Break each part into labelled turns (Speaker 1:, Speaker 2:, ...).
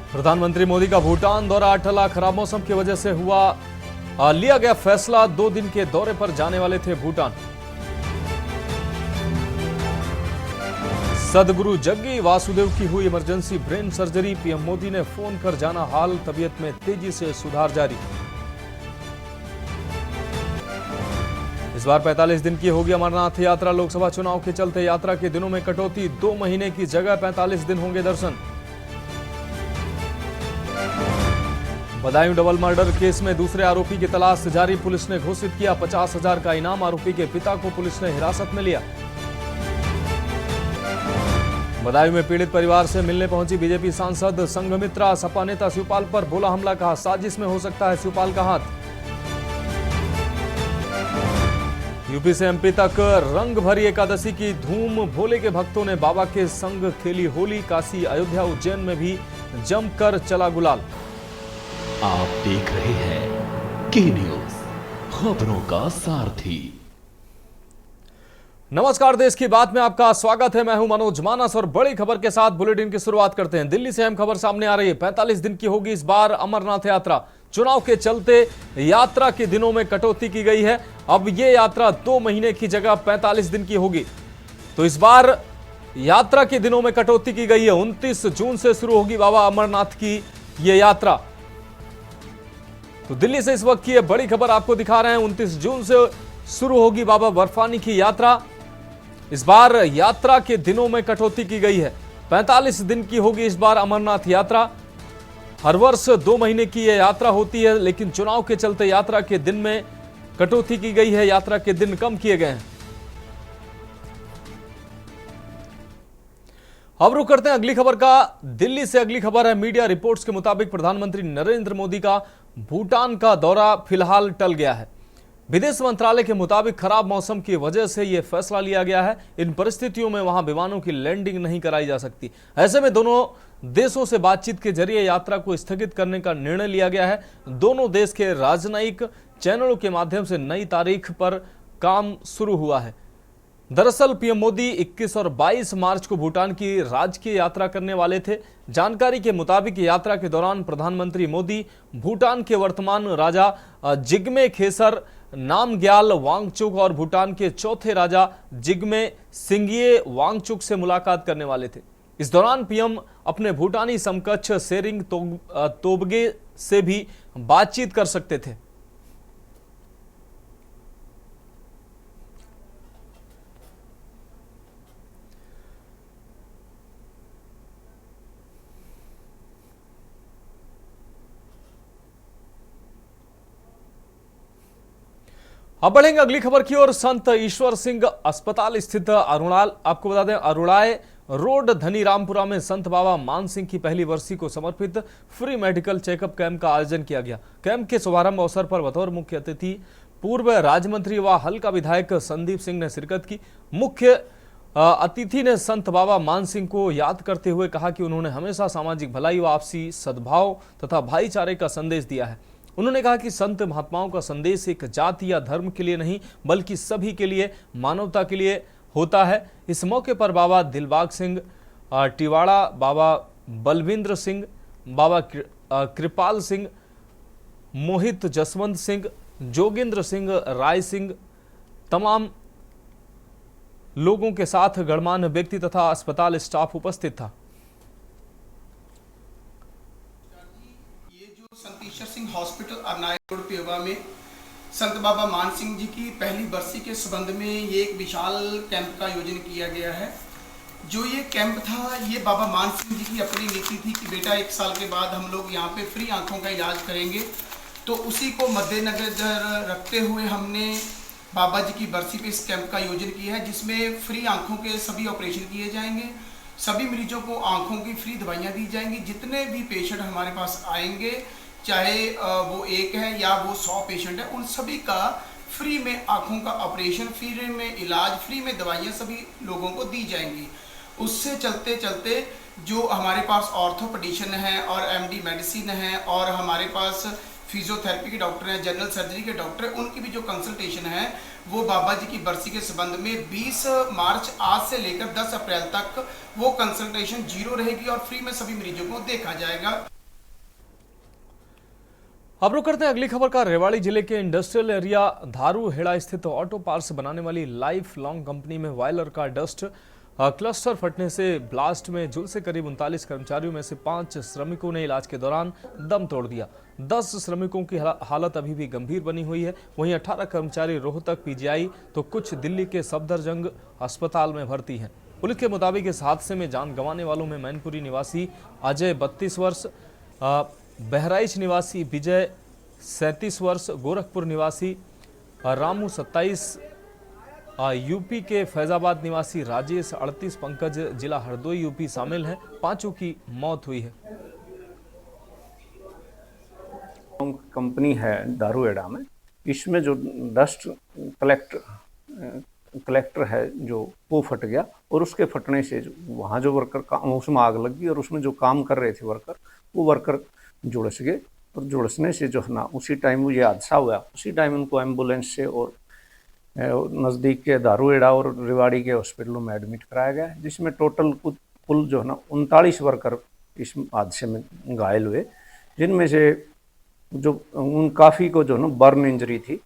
Speaker 1: प्रधानमंत्री मोदी का भूटान दौरा टला। खराब मौसम की वजह से लिया गया फैसला। 2 दिन के दौरे पर जाने वाले थे भूटान। सदगुरु जग्गी वासुदेव की हुई emergency brain surgery. PM Modi ने फोन कर जाना हाल। तबीयत में तेजी से सुधार जारी। इस बार 45 दिन की होगी अमरनाथ यात्रा। लोकसभा चुनाव के चलते यात्रा के दिनों में कटौती। 2 महीने की जगह 45 दिन होंगे दर्शन। बदायूं डबल मर्डर केस में दूसरे आरोपी की तलाश जारी। पुलिस ने घोषित किया 50,000 का इनाम। आरोपी के पिता को पुलिस ने हिरासत में लिया। बदायूं में पीड़ित परिवार से मिलने पहुंची बीजेपी सांसद संघमित्रा। सपा नेता शिवपाल पर बोला हमला। कहा साजिश में हो सकता है शिवपाल का हाथ। यूपी से एमपी तक रंग भरी एकादशी की धूम। भोले के भक्तों ने बाबा के संग खेली होली। काशी, अयोध्या, उज्जैन में भी जमकर चला गुलाल।
Speaker 2: आप देख रहे हैं के न्यूज, खबरों का सारथी।
Speaker 1: नमस्कार, देश की बात में आपका स्वागत है। मैं हूं मनोज मानस और बड़ी खबर के साथ बुलेटिन की शुरुआत करते हैं। दिल्ली से अहम खबर सामने आ रही है। 45 दिन की होगी इस बार अमरनाथ यात्रा। चुनाव के चलते यात्रा के दिनों में कटौती की गई है। अब यह यात्रा 2 महीने की जगह 45 दिन की होगी। तो इस बार यात्रा के दिनों में कटौती की गई है। 29 जून से शुरू होगी बाबा अमरनाथ की यह यात्रा। तो दिल्ली से इस वक्त की यह बड़ी खबर आपको दिखा रहे हैं। 29 जून से शुरू होगी बाबा बर्फानी की यात्रा। इस बार यात्रा के दिनों में कटौती की गई है। 45 दिन की होगी इस बार अमरनाथ यात्रा। हर वर्ष 2 महीने की यह यात्रा होती है, लेकिन चुनाव के चलते यात्रा के दिन में कटौती की गई है। यात्रा के दिन कम किए गए हैं। अब रुक करते हैं अगली खबर का। दिल्ली से अगली खबर है। मीडिया रिपोर्ट्स के मुताबिक प्रधानमंत्री नरेंद्र मोदी का भूटान का दौरा फिलहाल टल गया है। विदेश मंत्रालय के मुताबिक खराब मौसम की वजह से यह फैसला लिया गया है। इन परिस्थितियों में वहां विमानों की लैंडिंग नहीं कराई जा सकती। ऐसे में दोनों देशों से बातचीत के जरिए यात्रा को स्थगित करने का निर्णय लिया गया है। दोनों देश के राजनयिक चैनलों के माध्यम से नई तारीख पर काम शुरू हुआ है। दरअसल पीएम मोदी 21 और 22 मार्च को भूटान की राजकीय यात्रा करने वाले थे। जानकारी के मुताबिक यात्रा के दौरान प्रधानमंत्री मोदी भूटान के वर्तमान राजा जिग्मे खेसर नामग्याल वांगचुक और भूटान के चौथे राजा जिग्मे सिंगिये वांगचुक से मुलाकात करने वाले थे। इस दौरान पीएम अपने भूटानी समकक्ष सेरिंग तोबगे से भी बातचीत कर सकते थे। अब बढ़ेंगे अगली खबर की ओर। संत ईश्वर सिंह अस्पताल स्थित आपको बता दें अरुणाए रोड धनीरामपुरा में संत बाबा मान सिंह की पहली वर्षी को समर्पित फ्री मेडिकल चेकअप कैंप का आयोजन किया गया। कैंप के शुभारंभ अवसर पर बतौर मुख्य अतिथि पूर्व राज्य मंत्री व हल्का विधायक संदीप सिंह ने शिरकत की। मुख्य अतिथि ने संत बाबा मान सिंह को याद करते हुए कहा कि उन्होंने हमेशा सामाजिक भलाई व आपसी सद्भाव तथा भाईचारे का संदेश दिया है। उन्होंने कहा कि संत महात्माओं का संदेश एक जाति या धर्म के लिए नहीं, बल्कि सभी के लिए, मानवता के लिए होता है। इस मौके पर बाबा दिलबाग सिंह टिवाड़ा, बाबा बलविंद्र सिंह, बाबा कृपाल सिंह, मोहित जसवंत सिंह, जोगेंद्र सिंह, राय सिंह, तमाम लोगों के साथ गणमान्य व्यक्ति तथा अस्पताल स्टाफ उपस्थित था।
Speaker 3: संत ईश्वर सिंह हॉस्पिटल अरनाई रोड पेवा में संत बाबा मान सिंह जी की पहली बरसी के संबंध में ये एक विशाल कैंप का आयोजन किया गया है। जो ये कैंप था, ये बाबा मान सिंह जी की अपनी नीति थी कि बेटा 1 साल के बाद हम लोग यहाँ पे फ्री आंखों का इलाज करेंगे। तो उसी को मद्देनजर रखते हुए हमने बाबा जी की बरसी पे इस कैंप का आयोजन किया है, जिसमें फ्री आंखों के सभी ऑपरेशन किए जाएंगे। सभी मरीजों को आंखों की फ्री दवाइयाँ दी जाएंगी। जितने भी पेशेंट हमारे पास आएंगे, चाहे वो 1 है या वो 100 पेशेंट है, उन सभी का फ्री में आंखों का ऑपरेशन, फ्री में इलाज, फ्री में दवाइयाँ सभी लोगों को दी जाएंगी। उससे चलते चलते जो हमारे पास ऑर्थोपेडिशन है और एमडी मेडिसिन है और हमारे पास फिजियोथेरेपी के डॉक्टर हैं, जनरल सर्जरी के डॉक्टर हैं, उनकी भी जो कंसल्टेशन है वो बाबा जी की बरसी के संबंध में 20 मार्च आज से लेकर 10 अप्रैल तक वो कंसल्टेशन 0 रहेगी और फ्री में सभी मरीजों को देखा जाएगा।
Speaker 1: अब रुक करते हैं अगली खबर का। रेवाड़ी जिले के इंडस्ट्रियल एरिया धारू हेड़ा स्थित ऑटो पार्ट्स बनाने वाली लाइफ लॉन्ग कंपनी में बॉयलर का डस्ट क्लस्टर फटने से ब्लास्ट में झुलसे करीब 39 कर्मचारियों में से 5 श्रमिकों ने इलाज के दौरान दम तोड़ दिया। 10 श्रमिकों की हालत अभी भी गंभीर बनी हुई है। वहीं 18 कर्मचारी रोहतक पीजीआई तो कुछ दिल्ली के सफदरजंग अस्पताल में भर्ती हैं। पुलिस के मुताबिक इस हादसे में जान गंवाने वालों में मैनपुरी निवासी अजय 32 वर्ष, बहराइच निवासी विजय 37 वर्ष, गोरखपुर निवासी रामू 27, यूपी के फैजाबाद निवासी राजेश 38, पंकज जिला हरदोई यूपी शामिल हैं। 5 की मौत हुई है।
Speaker 4: कंपनी है दारूहेड़ा में, इसमें जो डस्ट कलेक्टर है जो वो फट गया और उसके फटने से वहाँ जो वर्कर उसमें आग लगी और उसमें जो काम कर रहे थे वो वर्कर झुलस गए और झुलसने से जो है ना उसी टाइम ये हादसा हुआ। उसी टाइम उनको एम्बुलेंस से और नज़दीक के दारूहेड़ा और रेवाड़ी के हॉस्पिटलों में एडमिट कराया गया, जिसमें टोटल कुल जो है ना 39 वर्कर इस हादसे में घायल हुए, जिनमें से जो उन काफ़ी को जो ना बर्न इंजरी थी।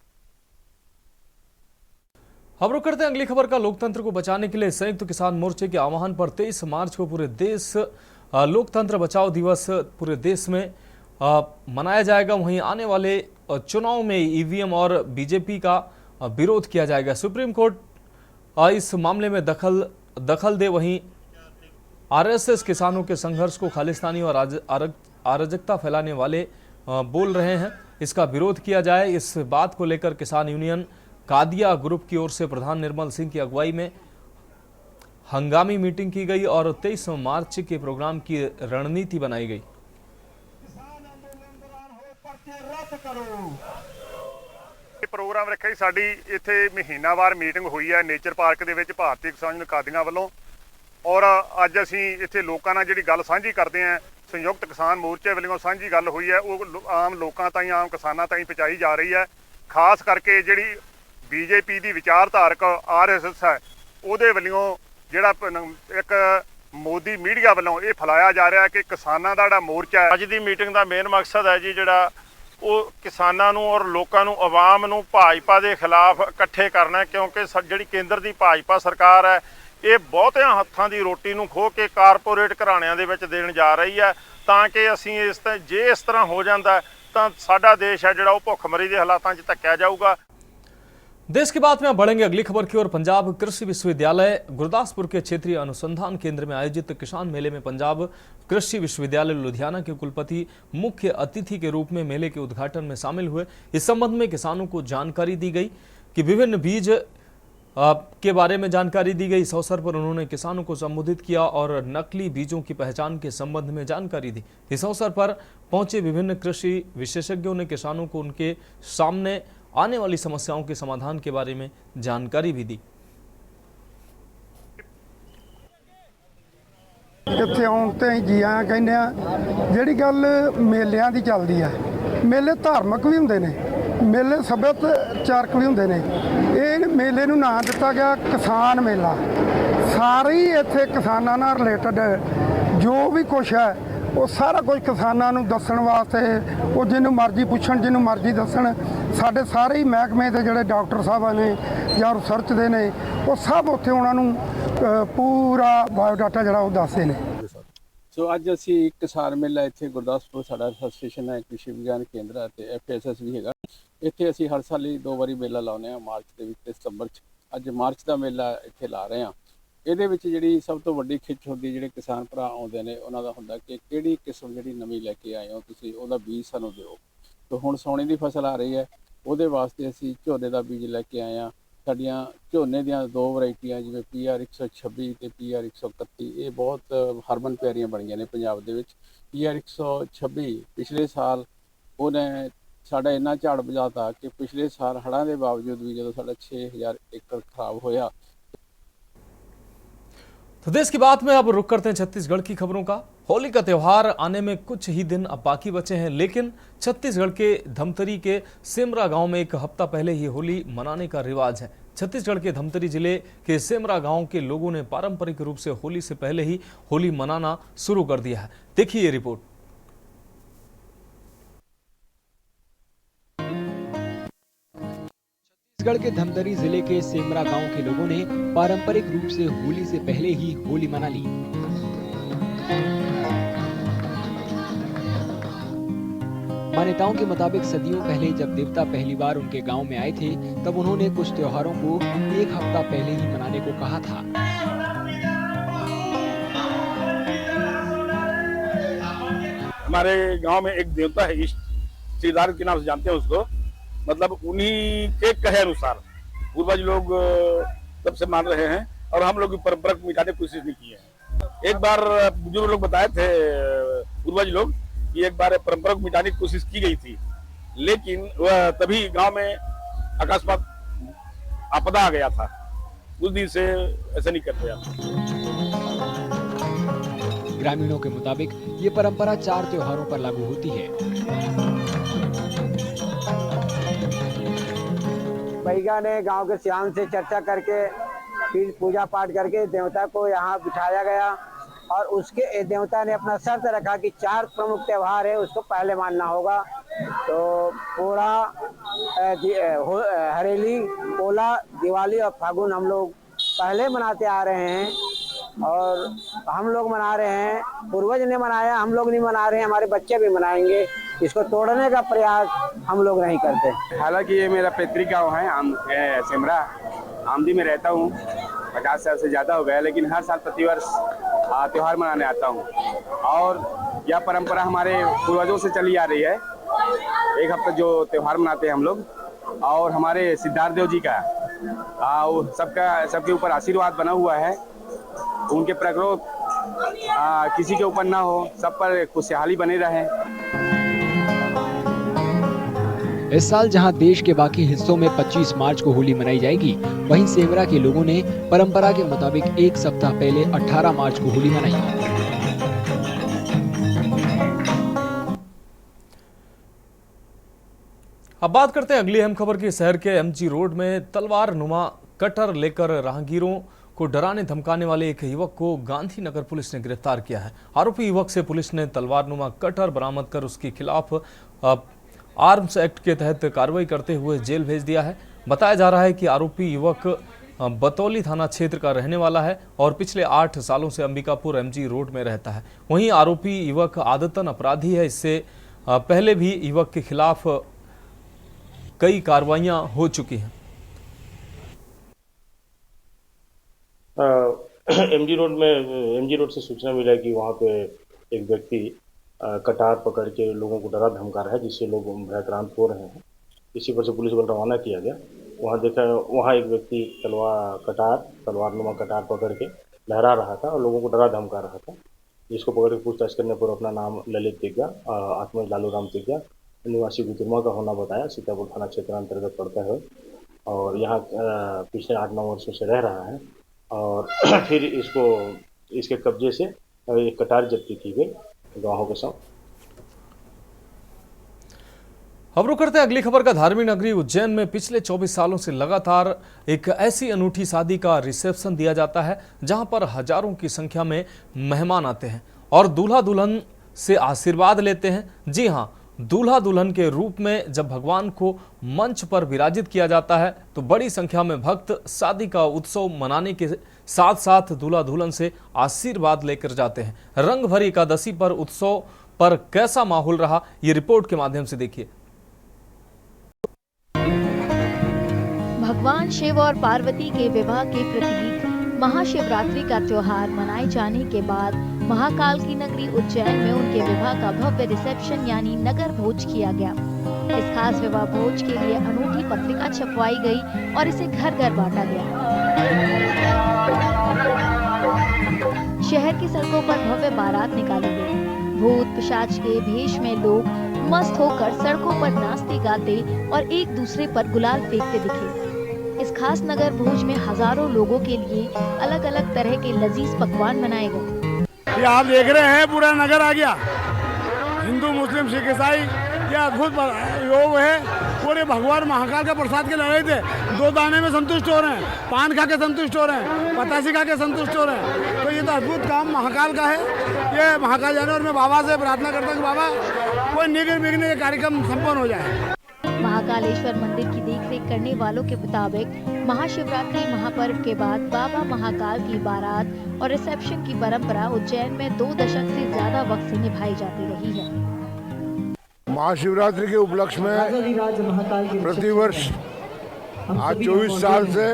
Speaker 1: अब रुक करते हैं अगली खबर का। लोकतंत्र को बचाने के लिए संयुक्त किसान मोर्चे के आह्वान पर 23 मार्च को पूरे देश लोकतंत्र बचाओ दिवस पूरे देश में मनाया जाएगा। वहीं आने वाले चुनाव में ईवीएम और बीजेपी का विरोध किया जाएगा। सुप्रीम कोर्ट इस मामले में दखल दे। वहीं आरएसएस किसानों के संघर्ष को खालिस्तानी और अराजकता फैलाने वाले बोल रहे हैं, इसका विरोध किया जाए। इस बात को लेकर किसान यूनियन कादिया ग्रुप की ओर से प्रधान निर्मल सिंह की अगुवाई में हंगामी मीटिंग की गई और 23 मार्च के प्रोग्राम की रणनीति बनाई गई।
Speaker 5: प्रोग्राम रखा जी, साडी इत्थे महीनावार मीटिंग हुई है नेचर पार्क दे विच भारतीय किसान यूनियन कादियां वालों, और अज असीं इत्थे लोकां नाल जिहड़ी गल साझी करदे हां, संयुक्त किसान मोर्चे वालों साझी गल हुई है वो आम लोकां ताईं आम किसानां ताईं पहुंचाई जा रही है। खास करके जिहड़ी बीजेपी दी विचारधारक आरएसएस है ਉਹਦੇ ਵੱਲੋਂ ਜਿਹੜਾ ਇੱਕ ਮੋਦੀ ਮੀਡੀਆ ਵੱਲੋਂ ਇਹ ਫੈਲਾਇਆ ਜਾ ਰਿਹਾ ਕਿ ਕਿਸਾਨਾਂ ਦਾ ਜਿਹੜਾ ਮੋਰਚਾ ਹੈ। ਅੱਜ ਦੀ ਮੀਟਿੰਗ ਦਾ ਮੇਨ ਮਕਸਦ ਹੈ ਜੀ ਜਿਹੜਾ ਉਹ ਕਿਸਾਨਾਂ ਨੂੰ ਔਰ ਲੋਕਾਂ ਨੂੰ ਆਵਾਮ ਨੂੰ ਭਾਜਪਾ ਦੇ ਖਿਲਾਫ ਇਕੱਠੇ ਕਰਨਾ, ਕਿਉਂਕਿ ਜਿਹੜੀ ਕੇਂਦਰ ਦੀ ਭਾਜਪਾ ਸਰਕਾਰ ਹੈ ਇਹ ਬਹੁਤਿਆਂ ਹੱਥਾਂ ਦੀ ਰੋਟੀ ਨੂੰ ਖੋਹ ਕੇ ਕਾਰਪੋਰੇਟ ਘਰਾਣਿਆਂ ਦੇ ਵਿੱਚ ਦੇਣ ਜਾ ਰਹੀ ਹੈ, ਤਾਂ ਕਿ ਅਸੀਂ ਜੇ ਇਸ ਤਰ੍ਹਾਂ ਹੋ ਜਾਂਦਾ ਤਾਂ ਸਾਡਾ ਦੇਸ਼ ਹੈ ਜਿਹੜਾ ਉਹ ਭੁੱਖਮਰੀ ਦੇ ਹਾਲਾਤਾਂ 'ਚ ਧੱਕਿਆ ਜਾਊਗਾ।
Speaker 1: देश की बात में अब बढ़ेंगे अगली खबर की ओर। पंजाब कृषि विश्वविद्यालय गुरदासपुर के क्षेत्रीय अनुसंधान केंद्र में आयोजित किसान मेले में पंजाब कृषि विश्वविद्यालय लुधियाना के कुलपति मुख्य अतिथि के रूप में मेले के उद्घाटन में शामिल हुए। इस संबंध में किसानों को जानकारी दी गई कि विभिन्न बीज के बारे में जानकारी दी गई। इस अवसर पर उन्होंने किसानों को संबोधित किया और नकली बीजों की पहचान के संबंध में जानकारी दी। इस अवसर पर पहुंचे विभिन्न कृषि विशेषज्ञों ने किसानों को उनके सामने आने वाली समस्याओं के समाधान के बारे में जानकारी भी दी।
Speaker 6: ਇੱਥੇ ਆਉਣ ਤੇ ਜੀ ਆਇਆਂ ਕਹਿੰਦੇ ਆ। ਜਿਹੜੀ ਗੱਲ ਮੇਲਿਆਂ ਦੀ ਚੱਲਦੀ ਆ, ਮੇਲੇ ਧਾਰਮਿਕ ਵੀ ਹੁੰਦੇ ਨੇ, ਮੇਲੇ ਸੱਭਿਆਚਾਰਕ ਵੀ ਹੁੰਦੇ ਨੇ। ਇਹ ਮੇਲੇ ਨੂੰ ਨਾਂ ਦਿੱਤਾ ਗਿਆ ਕਿਸਾਨ ਮੇਲਾ। ਸਾਰੇ ਹੀ ਇੱਥੇ ਕਿਸਾਨਾਂ ਨਾਲ ਰਿਲੇਟਡ ਜੋ ਵੀ ਕੁਛ ਹੈ ਉਹ ਸਾਰਾ ਕੁਝ ਕਿਸਾਨਾਂ ਨੂੰ ਦੱਸਣ ਵਾਸਤੇ ਉਹ ਜਿਹਨੂੰ ਮਰਜ਼ੀ ਪੁੱਛਣ, ਜਿਹਨੂੰ ਮਰਜ਼ੀ ਦੱਸਣ। ਸਾਡੇ ਸਾਰੇ ਹੀ ਮਹਿਕਮੇ ਦੇ ਜਿਹੜੇ ਡਾਕਟਰ ਸਾਹਿਬਾਂ ਨੇ ਜਾਂ ਰਿਸਰਚ ਦੇ ਨੇ ਉਹ ਸਭ ਉੱਥੇ ਉਹਨਾਂ ਨੂੰ ਪੂਰਾ ਬਾਇਓਡਾਟਾ ਜਿਹੜਾ ਉਹ ਦੱਸਦੇ ਨੇ।
Speaker 7: ਸੋ ਅੱਜ ਅਸੀਂ ਕਿਸਾਨ ਮੇਲਾ ਇੱਥੇ ਗੁਰਦਾਸਪੁਰ ਸਾਡਾ ਸਟੇਸ਼ਨ ਹੈ, ਕ੍ਰਿਸ਼ੀ ਵਿਗਿਆਨ ਕੇਂਦਰ ਹੈ ਤੇ FSS ਵੀ ਹੈਗਾ। ਇੱਥੇ ਅਸੀਂ ਹਰ ਸਾਲ ਹੀ 2 ਵਾਰੀ ਮੇਲਾ ਲਾਉਂਦੇ ਹਾਂ, ਮਾਰਚ ਦੇ ਵਿੱਚ ਤੇ ਸਤੰਬਰ 'ਚ। ਅੱਜ ਮਾਰਚ ਦਾ ਮੇਲਾ ਇੱਥੇ ਲਾ ਰਹੇ ਹਾਂ। ਇਹਦੇ ਵਿੱਚ ਜਿਹੜੀ ਸਭ ਤੋਂ ਵੱਡੀ ਖਿੱਚ ਹੁੰਦੀ, ਜਿਹੜੇ ਕਿਸਾਨ ਭਰਾ ਆਉਂਦੇ ਨੇ ਉਹਨਾਂ ਦਾ ਹੁੰਦਾ ਕਿ ਕਿਹੜੀ ਕਿਸਮ ਜਿਹੜੀ ਨਵੀਂ ਲੈ ਕੇ ਆਏ ਹੋ ਤੁਸੀਂ, ਉਹਦਾ ਬੀਜ ਸਾਨੂੰ ਦਿਓ। ਤਾਂ ਹੁਣ ਸੌਣੀ ਦੀ ਫਸਲ ਆ ਰਹੀ ਹੈ, ਉਹਦੇ ਵਾਸਤੇ ਅਸੀਂ ਝੋਨੇ ਦਾ ਬੀਜ ਲੈ ਕੇ ਆਏ ਹਾਂ। ਸਾਡੀਆਂ ਝੋਨੇ ਦੀਆਂ 2 ਵੈਰਾਈਟੀਆਂ ਜਿਵੇਂ PR 126 ਤੇ PR 131, ਇਹ ਬਹੁਤ ਹਰਮਨ ਪਿਆਰੀਆਂ ਬਣੀਆਂ ਨੇ ਪੰਜਾਬ ਦੇ ਵਿੱਚ। PR 126 ਪਿਛਲੇ ਸਾਲ ਉਹਨੇ ਸਾਡਾ ਇੰਨਾ ਝਾੜ ਬਜਾਤਾ ਕਿ ਪਿਛਲੇ ਸਾਲ ਹੜ੍ਹਾਂ ਦੇ ਬਾਵਜੂਦ ਵੀ ਜਦੋਂ साढ़ा 6000 एकड़ खराब होया।
Speaker 1: तो देश की बात में अब रुक करते हैं छत्तीसगढ़ की खबरों का। होली का त्यौहार आने में कुछ ही दिन अब बाकी बचे हैं, लेकिन छत्तीसगढ़ के धमतरी के सेमरा गांव में 1 हफ्ता पहले ही होली मनाने का रिवाज है। छत्तीसगढ़ के धमतरी जिले के सेमरा गांव के लोगों ने पारंपरिक रूप से होली से पहले ही होली मनाना शुरू कर दिया है। देखिए ये रिपोर्ट।
Speaker 8: छत्तीसगढ़ के धमतरी जिले के सेमरा गांव के लोगों ने पारंपरिक रूप से होली से पहले ही होली मना ली। मान्यताओं के मुताबिक सदियों पहले जब देवता पहली बार उनके गांव में आए थे, तब उन्होंने कुछ त्योहारों को एक हफ्ता पहले ही मनाने को कहा था।
Speaker 9: हमारे गांव में एक देवता है, इष्ट श्रीधार के नाम से जानते हैं उसको। मतलब उन्हीं के कहे अनुसार पूर्वज लोग तब से मान रहे हैं और हम लोग परंपरा को मिटाने की कोशिश नहीं की है। एक बार बुजुर्ग लोग बताए थे, पूर्वज लोग, कि एक बार परंपरा को मिटाने की कोशिश की गई थी, लेकिन वह तभी गांव में अकस्मात आपदा आ गया था। उस दिन से ऐसा नहीं करते आप।
Speaker 8: ग्रामीणों के मुताबिक ये परंपरा 4 त्योहारों पर लागू होती है।
Speaker 10: भैया ने गांव के सियान से चर्चा करके फिर पूजा पाठ करके देवता को यहाँ बिठाया गया और उसके देवता ने अपना शर्त रखा कि 4 प्रमुख त्योहार है उसको पहले मानना होगा। तो पोड़ा, हरेली, पोला, दिवाली और फागुन हम लोग पहले मनाते आ रहे हैं और हम लोग मना रहे हैं। पूर्वज ने मनाया, हम लोग नहीं मना रहे हैं, हमारे बच्चे भी मनाएंगे। इसको तोड़ने का प्रयास हम लोग नहीं करते।
Speaker 9: हालांकि ये मेरा पैतृक गाँव है, सेमरा आमदी में रहता हूँ। 50 साल से ज़्यादा हो गया, लेकिन हर साल प्रतिवर्ष त्योहार मनाने आता हूँ और यह परंपरा हमारे पूर्वजों से चली आ रही है। एक हफ्ता जो त्योहार मनाते हैं हम लोग, और हमारे सिद्धार्थ देव जी का सबके ऊपर आशीर्वाद बना हुआ है। उनके प्रकोप किसी के ऊपर ना हो, सब पर खुशहाली बने रहे।
Speaker 8: इस साल जहां देश के बाकी हिस्सों में 25 मार्च को होली मनाई जाएगी, वहीं सेमरा के लोगों ने परंपरा के मुताबिक एक सप्ताह पहले 18 मार्च को होली मनाई।
Speaker 1: अब बात करते हैं अगली अहम खबर की। शहर के एमजी रोड में तलवार नुमा कटर लेकर राहगीरों को डराने धमकाने वाले एक युवक को गांधीनगर पुलिस ने गिरफ्तार किया है। आरोपी युवक से पुलिस ने तलवार नुमा कटर बरामद कर उसके खिलाफ आर्म्स एक्ट के तहत कार्रवाई करते हुए जेल भेज दिया है। बताया जा रहा है कि आरोपी युवक बतौली थाना क्षेत्र का रहने वाला है और पिछले 8 सालों से अंबिकापुर एमजी रोड में रहता है। वहीं आरोपी युवक आदतन अपराधी है। इससे पहले भी युवक के खिलाफ कई कार्रवाइयां हो चुकी हैं।
Speaker 11: एमजी रोड से सूचना मिला कि वहाँ पे एक व्यक्ति कटार पकड़ के लोगों को डरा धमका रहा है, जिससे लोग भयक्रांत हो रहे हैं। इसी पर से पुलिस बल रवाना किया गया। वहाँ एक व्यक्ति तलवार नुमा कटार पकड़ के लहरा रहा था और लोगों को डरा धमका रहा था, जिसको पकड़ के पूछताछ करने पर अपना नाम ललित तिग्गा, आत्मा लालू राम तिग्गा, निवासी गुतुरमा का होना बताया। सीतापुर थाना क्षेत्र अंतर्गत पड़ता है और यहाँ पिछले 8-9 वर्षों से रह रहा है। और फिर इसके कब्जे से एक कटार जब्ती की गई गवाहों के साथ।
Speaker 1: अब रुक करते हैं अगली खबर का। धार्मिक नगरी उज्जैन में पिछले 24 सालों से लगातार एक ऐसी अनूठी शादी का रिसेप्शन दिया जाता है जहां पर हजारों की संख्या में मेहमान आते हैं और दूल्हा दुल्हन से आशीर्वाद लेते हैं। जी हां, दूल्हा दुल्हन के रूप में जब भगवान को मंच पर विराजित किया जाता है तो बड़ी संख्या में भक्त शादी का उत्सव मनाने के साथ साथ दूल्हा दुल्हन से आशीर्वाद लेकर जाते हैं। रंग भरी एकादशी पर उत्सव पर कैसा माहौल रहा, ये रिपोर्ट के माध्यम से देखिए।
Speaker 12: भगवान शिव और पार्वती के विवाह के प्रतीक महाशिवरात्रि का त्योहार मनाए जाने के बाद महाकाल की नगरी उज्जैन में उनके विवाह का भव्य रिसेप्शन यानी नगर भोज किया गया। इस खास विवाह भोज के लिए अनूठी पत्रिका छपवाई गई और इसे घर घर बांटा गया। शहर की सड़कों पर भव्य बारात निकाली गई। भूत पिशाच के भेष में लोग मस्त होकर सड़कों पर नाचते गाते और एक दूसरे पर गुलाल फेंकते दिखे। इस खास नगर भोज में हजारों लोगों के लिए अलग अलग तरह के लजीज पकवान बनाए गए।
Speaker 13: ये आप देख रहे हैं, पूरा नगर आ गया। हिंदू, मुस्लिम, सिख, ईसाई, ये अद्भुत योग है। पूरे भगवान महाकाल का प्रसाद के लड़े थे। 2 दाने में संतुष्ट हो रहे हैं, पान खा के संतुष्ट हो रहे हैं, पतासी खा के संतुष्ट हो रहे हैं। तो ये तो अद्भुत काम महाकाल का है। ये महाकाल जाने और मैं बाबा से प्रार्थना करता हूँ कि बाबा कोई निर्विघ्न ये कार्यक्रम संपन्न हो जाए।
Speaker 12: महाकालेश्वर मंदिर की देखरेख करने वालों के मुताबिक महाशिवरात्रि महापर्व के बाद बाबा महाकाल की बारात और रिसेप्शन की परंपरा उज्जैन में 2 दशक से ज्यादा वक्त से निभाई जाती रही है।
Speaker 13: महाशिवरात्रि के उपलक्ष्य में प्रतिवर्ष आज 24 साल से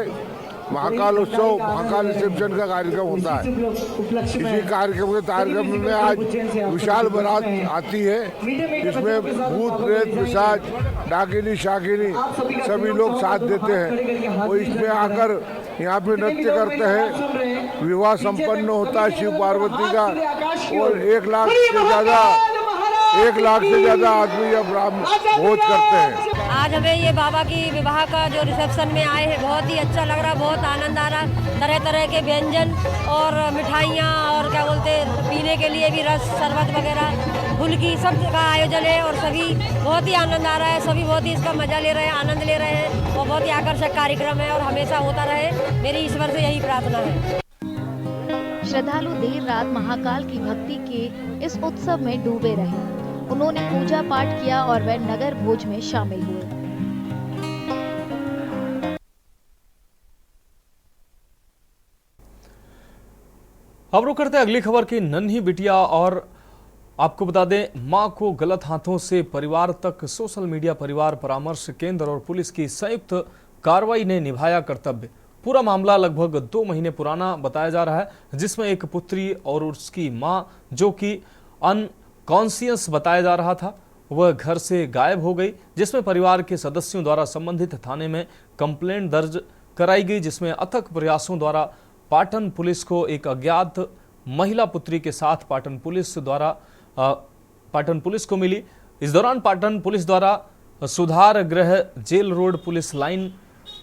Speaker 13: महाकाल उत्सव, महाकाल रिसेप्शन का कार्यक्रम होता है। इसी कार्यक्रम में आज विशाल बारात आती है, जिसमें भूत प्रेत पिशाच डाकिनी शाकिनी सभी लोग साथ देते हैं और इसमें आकर यहाँ पे नृत्य करते हैं। विवाह संपन्न होता है शिव पार्वती का और 1 लाख से ज्यादा आदमी अब भोज करते हैं।
Speaker 14: आज हमें ये बाबा की विवाह का जो रिसेप्शन में आए हैं बहुत ही अच्छा लग रहा, बहुत आनंद आ रहा। तरह तरह के व्यंजन और मिठाइयाँ और क्या बोलते पीने के लिए भी रस शरबत वगैरह फुल्की सब का आयोजन है और सभी बहुत ही आनंद आ रहा है। सभी बहुत ही इसका मजा ले रहे हैं, आनंद ले रहे हैं और बहुत ही आकर्षक कार्यक्रम है और हमेशा होता रहे, मेरी ईश्वर से यही प्रार्थना है।
Speaker 12: श्रद्धालु देर रात महाकाल की भक्ति के इस उत्सव में डूबे रहे। उन्होंने पूजा पाठ किया और वे नगर भोज में शामिल हुए।
Speaker 1: अब रुक करते हैं अगली खबर की। नन्ही बिटिया और आपको बता दें, मां को गलत हाथों से परिवार तक सोशल मीडिया परिवार परामर्श केंद्र और पुलिस की संयुक्त कार्रवाई ने निभाया कर्तव्य। पूरा मामला लगभग 2 महीने पुराना बताया जा रहा है, जिसमें एक पुत्री और उसकी मां, जो कि अनकॉन्शियस बताया जा रहा था, वह घर से गायब हो गई, जिसमें परिवार के सदस्यों द्वारा संबंधित थाने में कंप्लेंट दर्ज कराई गई, जिसमें अथक प्रयासों द्वारा पाटन पुलिस को एक अज्ञात महिला पुत्री के साथ पाटन पुलिस को मिली। इस दौरान पाटन पुलिस द्वारा सुधार गृह jail road police line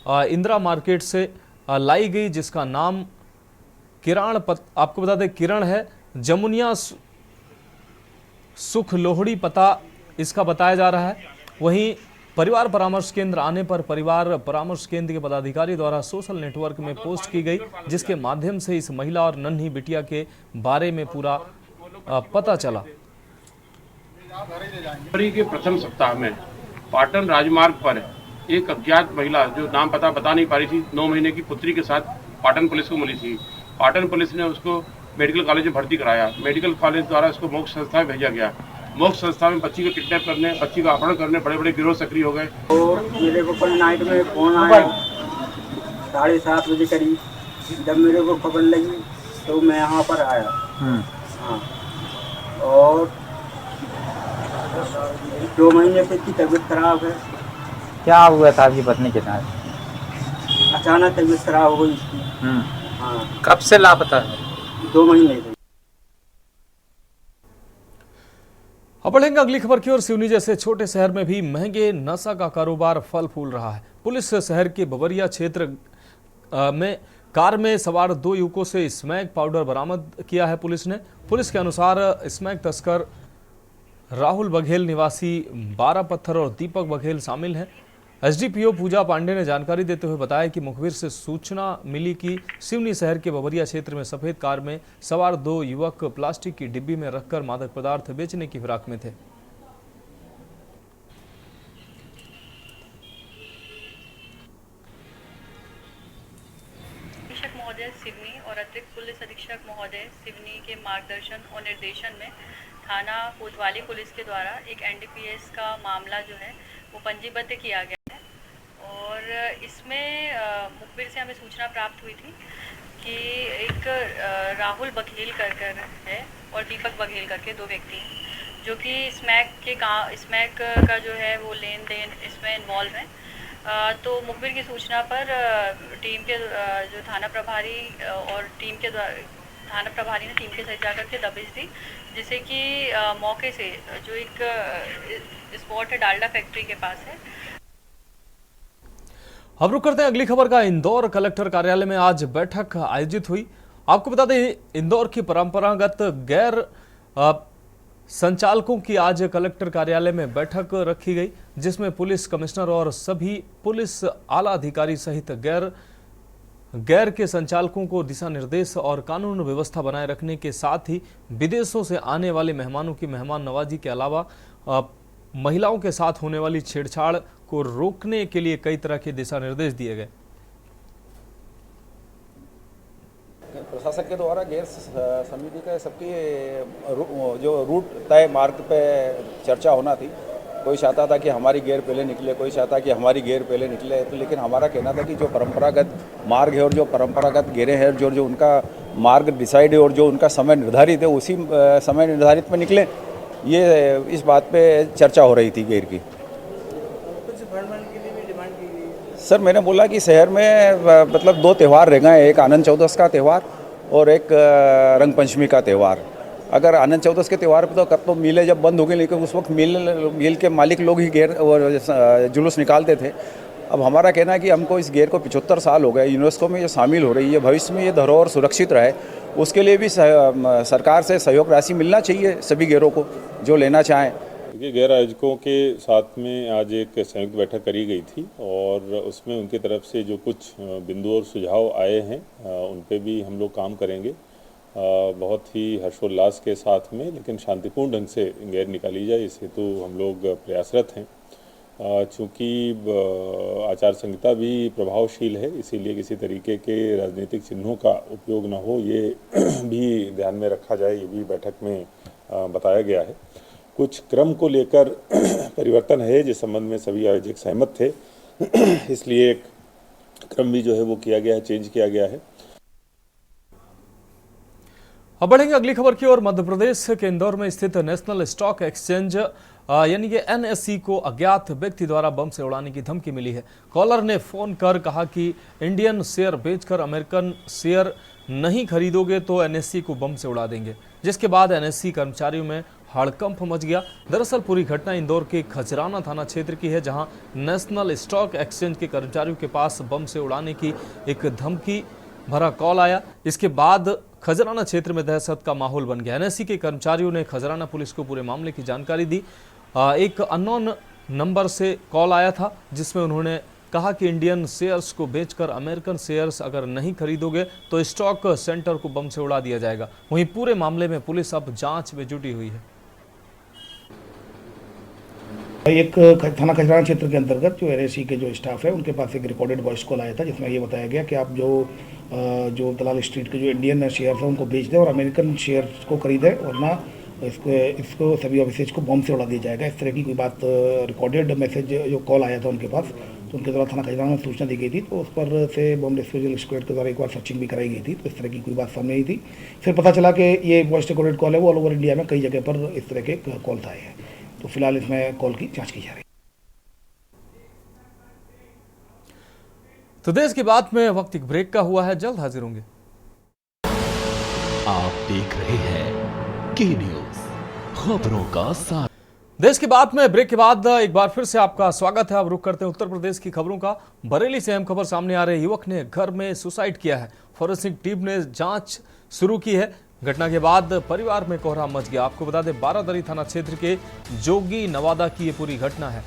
Speaker 1: Indira market से लाई गई, जिसका नाम आपको बता दें किरण है। जमुनिया सुख लोहड़ी पता इसका बताया जा रहा है। वहीं परिवार परामर्श केंद्र आने पर परिवार परामर्श केंद्र के पदाधिकारी द्वारा सोशल नेटवर्क में पोस्ट की गई, जिसके माध्यम से इस महिला और नन्ही बिटिया के बारे में पूरा पता चला।
Speaker 15: जनवरी के प्रथम सप्ताह में पाटन राजमार्ग पर एक अज्ञात महिला जो नाम पता बता नहीं पा रही थी, 9 महीने की पुत्री के साथ पाटन पुलिस को मिली थी। पाटन पुलिस ने उसको मेडिकल कॉलेज में भर्ती कराया। मेडिकल कॉलेज द्वारा उसको मोक्ष संस्था में भेजा गया। मोक्ष संस्था में बच्ची को किडनैप करने, बच्ची का अपहरण करने बड़े बड़े गिरोह सक्रिय हो गए।
Speaker 10: तो मेरे को कल नाइट में फोन आया 7:30 बजे करीब, जब मेरे को खबर लगी तो मैं यहाँ पर आया। हाँ, और 2 महीने से इसकी तबीयत खराब है।
Speaker 16: क्या हुआ था आपकी पत्नी के साथ?
Speaker 10: अचानक तबीयत खराब हो गई इसकी। हाँ।
Speaker 16: कब से लापता है?
Speaker 10: 2 महीने से।
Speaker 1: अब बढ़ेंगे अगली खबर की ओर। सिवनी जैसे छोटे शहर में भी महंगे नशा का कारोबार फल फूल रहा है। पुलिस शहर के बबरिया क्षेत्र में कार में सवार 2 युवकों से स्मैक पाउडर बरामद किया है पुलिस ने। पुलिस के अनुसार स्मैक तस्कर राहुल बघेल निवासी 12 पत्थर और दीपक बघेल शामिल हैं। एसडीपीओ पूजा पांडे ने जानकारी देते हुए बताया कि मुखबिर से सूचना मिली कि सिवनी शहर के बबरिया क्षेत्र में सफेद कार में सवार 2 युवक प्लास्टिक की डिब्बी में रखकर मादक पदार्थ बेचने की फिराक में थे।
Speaker 17: महोदय सिवनी और अतिरिक्त पुलिस अधीक्षक महोदय सिवनी के मार्गदर्शन और निर्देशन में थाना कोतवाली पुलिस के द्वारा एक एनडीपीएस का मामला जो है वो पंजीबद्ध किया गया है। और इसमें मुखबिर से हमें सूचना प्राप्त हुई थी कि एक राहुल बघेल कर है और दीपक बघेल करके 2 व्यक्ति हैं जो कि स्मैक का जो है वो लेन देन इसमें इन्वॉल्व है। तो मुखबिर की सूचना पर टीम के जो थाना प्रभारी और थाना प्रभारी ने टीम के साथ जाकर के दबिश दी, जिससे कि मौके से जो एक स्पॉट है डालडा फैक्ट्री के पास है।
Speaker 1: अब रुक करते हैं अगली खबर का। इंदौर कलेक्टर कार्यालय में आज बैठक आयोजित हुई। आपको बता दें, इंदौर की परंपरागत गैर संचालकों की आज कलेक्टर कार्यालय में बैठक रखी गई, जिसमें पुलिस कमिश्नर और सभी पुलिस आला अधिकारी सहित गैर के संचालकों को दिशा निर्देश और कानून व्यवस्था बनाए रखने के साथ ही विदेशों से आने वाले मेहमानों की मेहमान नवाजी के अलावा महिलाओं के साथ होने वाली छेड़छाड़ को रोकने के लिए कई तरह के दिशा निर्देश दिए गए।
Speaker 18: प्रशासन के द्वारा गैर समिति का सबकी जो रूट तय मार्ग पे चर्चा होना थी। कोई चाहता था कि हमारी गेर पहले निकले, कोई चाहता कि हमारी गेर पहले निकले। तो लेकिन हमारा कहना था कि जो परंपरागत मार्ग है और जो परंपरागत गेरें हैं, जो उनका मार्ग डिसाइड है और जो उनका समय निर्धारित है, उसी समय निर्धारित में निकले। ये इस बात पे चर्चा हो रही थी गेर की। सर मैंने बोला कि शहर में मतलब 2 त्यौहार रह गए, एक आनंद चौदस का त्यौहार और एक रंग पंचमी का त्यौहार। अगर आनंद चौदस के त्यौहार पे तो कब तो मिलें जब बंद हो गई, लेकिन उस वक्त मिल के मालिक लोग ही गेर जुलूस निकालते थे। अब हमारा कहना है कि हमको इस गेर को 75 साल हो गए, यूनेस्को में ये शामिल हो रही है, भविष्य में ये धरोहर सुरक्षित रहे, उसके लिए भी सरकार से सहयोग राशि मिलना चाहिए सभी गेरों को जो लेना चाहें।
Speaker 19: देखिए, गैर आयोजकों के साथ में आज एक संयुक्त बैठक करी गई थी और उसमें उनकी तरफ से जो कुछ बिंदु और सुझाव आए हैं उन पे भी हम लोग काम करेंगे। बहुत ही हर्षोल्लास के साथ में लेकिन शांतिपूर्ण ढंग से गैर निकाली जाए, इस हेतु हम लोग प्रयासरत हैं। चूँकि आचार संहिता भी प्रभावशील है, इसीलिए किसी तरीके के राजनीतिक चिन्हों का उपयोग न हो, ये भी ध्यान में रखा जाए, ये भी बैठक में बताया गया है। कुछ क्रम को लेकर परिवर्तन है जिस संबंध में सभी आयोजक सहमत थे, इसलिए एक क्रम भी जो है वो किया गया है, चेंज किया गया है।
Speaker 1: अब बढ़ेंगे अगली खबर की ओर। मध्य प्रदेश के इंदौर में स्थित नेशनल स्टॉक एक्सचेंज यानी कि NSE को अज्ञात व्यक्ति द्वारा बम से उड़ाने की धमकी मिली है। कॉलर ने फोन कर कहा कि इंडियन शेयर बेचकर अमेरिकन शेयर नहीं खरीदोगे तो NSE को बम से उड़ा देंगे, जिसके बाद NSE कर्मचारियों में हड़कंप मच गया। दरअसल पूरी घटना इंदौर के खजराना थाना क्षेत्र की है, जहां नेशनल स्टॉक एक्सचेंज के कर्मचारियों के पास बम से उड़ाने की एक धमकी भरा कॉल आया। इसके बाद खजराना क्षेत्र में दहशत का माहौल बन गया। NSE के कर्मचारियों ने खजराना पुलिस को पूरे मामले की जानकारी दी। एक अननोन नंबर से कॉल आया था जिसमें उन्होंने कहा कि इंडियन शेयर्स को बेचकर अमेरिकन शेयर्स अगर नहीं खरीदोगे तो स्टॉक सेंटर को बम से उड़ा दिया जाएगा। वहीं पूरे मामले में पुलिस अब जांच में जुटी हुई है।
Speaker 20: एक थाना खजराना क्षेत्र के अंतर्गत जो NSE के जो स्टाफ है उनके पास एक रिकॉर्डेड वॉइस कॉल आया था, जिसमें ये बताया गया कि आप जो दलाल स्ट्रीट के जो इंडियन शेयर्स हैं उनको बेच दें और अमेरिकन शेयर्स को खरीदें, वरना इसको सभी ऑफिसेज को बम से उड़ा दिया जाएगा। इस तरह की कोई बात रिकॉर्डेड मैसेज जो कॉल आया था उनके पास, तो उनके द्वारा थाना खजराना में सूचना दी गई थी। तो उस पर से बम डिस्पोजल स्क्वाड के द्वारा एक बार सर्चिंग भी कराई गई थी। तो इस तरह की कोई बात सामने आई थी। फिर पता चला कि ये वॉइस रिकॉर्डेड कॉल है वो ऑल ओवर इंडिया में कई जगह पर इस तरह के कॉल्स आए हैं। तो फिलहाल इसमें कॉल की जांच की जा रही है।
Speaker 1: तो देश की बात में वक्त एक ब्रेक का हुआ है, जल्द हाजिर होंगे।
Speaker 2: आप देख रहे हैं के न्यूज़, खबरों का साथ।
Speaker 1: देश की बात में ब्रेक के बाद एक बार फिर से आपका स्वागत है। अब रुक करते हैं उत्तर प्रदेश की खबरों का। बरेली से अहम खबर सामने आ रही है। युवक ने घर में सुसाइड किया है। फॉरेंसिक टीम ने जांच शुरू की है। घटना के बाद परिवार में कोहराम मच गया। आपको बता दें, बारादरी थाना क्षेत्र के जोगी नवादा की ये पूरी घटना है।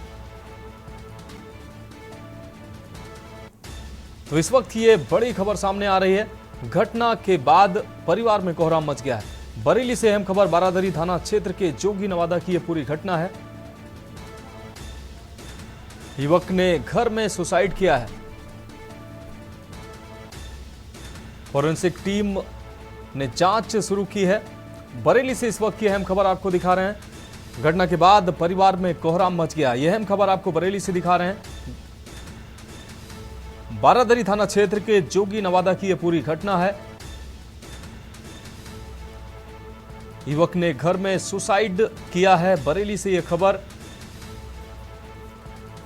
Speaker 1: तो इस वक्त ये बड़ी खबर सामने आ रही है। घटना के बाद परिवार में कोहराम मच गया है। बरेली से अहम खबर, बारादरी थाना क्षेत्र के जोगी नवादा की ये पूरी घटना है। युवक ने घर में सुसाइड किया है। फॉरेंसिक टीम ने जांच शुरू की है। बरेली से इस वक्त की अहम खबर आपको दिखा रहे हैं। घटना के बाद परिवार में कोहराम मच गया। यह अहम खबर आपको बरेली से दिखा रहे हैं। बारादरी थाना क्षेत्र के जोगी नवादा की यह पूरी घटना है। युवक ने घर में सुसाइड किया है। बरेली से यह खबर।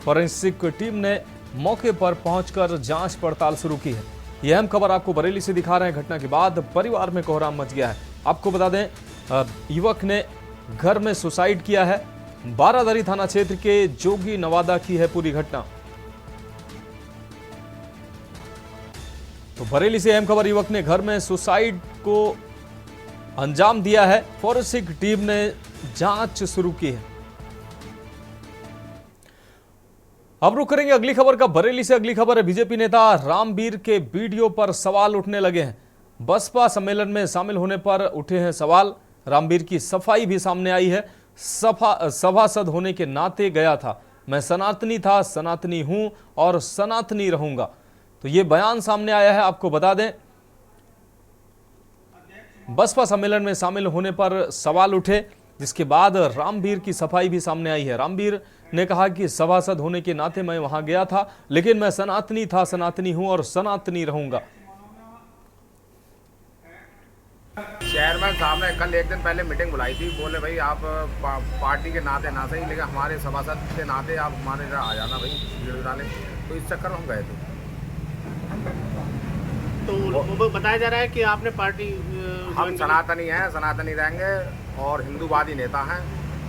Speaker 1: फॉरेंसिक टीम ने मौके पर पहुंचकर जांच पड़ताल शुरू की है। यह अहम खबर आपको बरेली से दिखा रहे हैं। घटना के बाद परिवार में कोहराम मच गया है। आपको बता दें, युवक ने घर में सुसाइड किया है। बारादरी थाना क्षेत्र के जोगी नवादा की है पूरी घटना। तो बरेली से अहम खबर, युवक ने घर में सुसाइड को अंजाम दिया है। फॉरेंसिक टीम ने जांच शुरू की है। अब रुक करेंगे अगली खबर का। बरेली से अगली खबर है। बीजेपी नेता रामवीर के वीडियो पर सवाल उठने लगे हैं। बसपा सम्मेलन में शामिल होने पर उठे हैं सवाल। रामवीर की सफाई भी सामने आई है। सभासद होने के नाते गया था। मैं सनातनी था, सनातनी हूं और सनातनी रहूंगा। तो ये बयान सामने आया है। आपको बता दें, बसपा सम्मेलन में शामिल होने पर सवाल उठे, जिसके बाद रामवीर की सफाई भी सामने आई है। रामवीर ने कहा कि सभासद होने के नाते मैं वहां गया था, लेकिन मैं सनातनी था, सनातनी हूं और सनातनी रहूंगा।
Speaker 21: शहर में सामने कल एक दिन पहले मीटिंग बुलाई थी, बोले भाई आप पार्टी के नाते ना सही, लेकिन हमारे सभासद के नाते आप हमारे आ जाना भाई भीड़ डाले, तो इस चक्कर में हम गए थे।
Speaker 22: तो वो बताया जा रहा है कि आपने पार्टी
Speaker 21: हम सनातनी हैं, सनातनी रहेंगे और हिंदूवादी नेता हैं,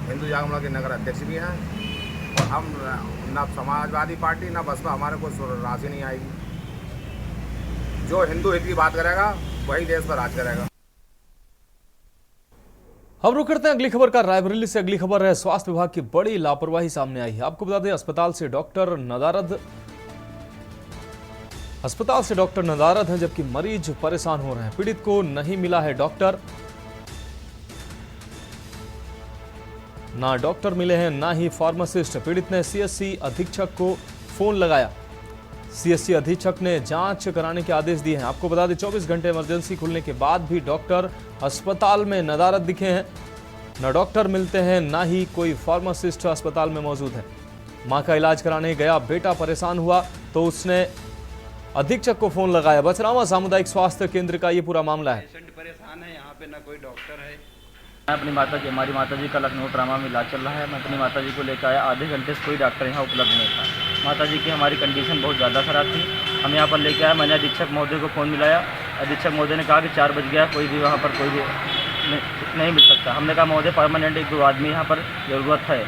Speaker 21: हिंदू जागरण के नगर अध्यक्ष भी हैं, और हम न समाजवादी पार्टी न बसपा, हमारे को राशि नहीं आएगी। जो हिंदू हित की बात करेगा वही देश पर राज करेगा।
Speaker 1: हम रुक करते हैं अगली खबर का। रायबरेली से अगली खबर है, स्वास्थ्य विभाग की बड़ी लापरवाही सामने आई है। आपको बता दें, अस्पताल से डॉक्टर नदारद हैं, जबकि मरीज परेशान हो रहे हैं। पीड़ित को नहीं मिला है डॉक्टर, ना डॉक्टर मिले हैं ना ही फार्मासिस्ट। पीड़ित ने सीएससी अधीक्षक को फोन लगाया। सीएससी अधीक्षक ने जांच कराने के आदेश दिए हैं। आपको बता दें, 24 घंटे इमरजेंसी खुलने के बाद भी डॉक्टर अस्पताल में नदारद दिखे हैं। न डॉक्टर मिलते हैं, ना ही कोई फार्मासिस्ट अस्पताल में मौजूद है। मां का इलाज कराने गया बेटा परेशान हुआ तो उसने अधीक्षक को फोन लगाया। बचरावा सामुदायिक स्वास्थ्य केंद्र का ये पूरा मामला है।
Speaker 22: पेशेंट परेशान है, यहाँ पे ना कोई डॉक्टर है।
Speaker 23: हमारी माताजी का लखनऊ ट्रामा में इलाज चल रहा है। मैं अपनी माताजी को लेकर आया, आधे घंटे से कोई डॉक्टर यहाँ उपलब्ध नहीं था। माताजी की हमारी कंडीशन बहुत ज़्यादा खराब थी। हम यहाँ पर लेकर आए, मैंने अधीक्षक महोदय को फ़ोन मिलाया। अधीक्षक महोदय ने कहा कि 4 बज गया, कोई भी वहाँ पर कोई भी नहीं मिल सकता। हमने कहा महोदय परमानेंट 1-2 आदमी यहाँ पर ज़रूरत है।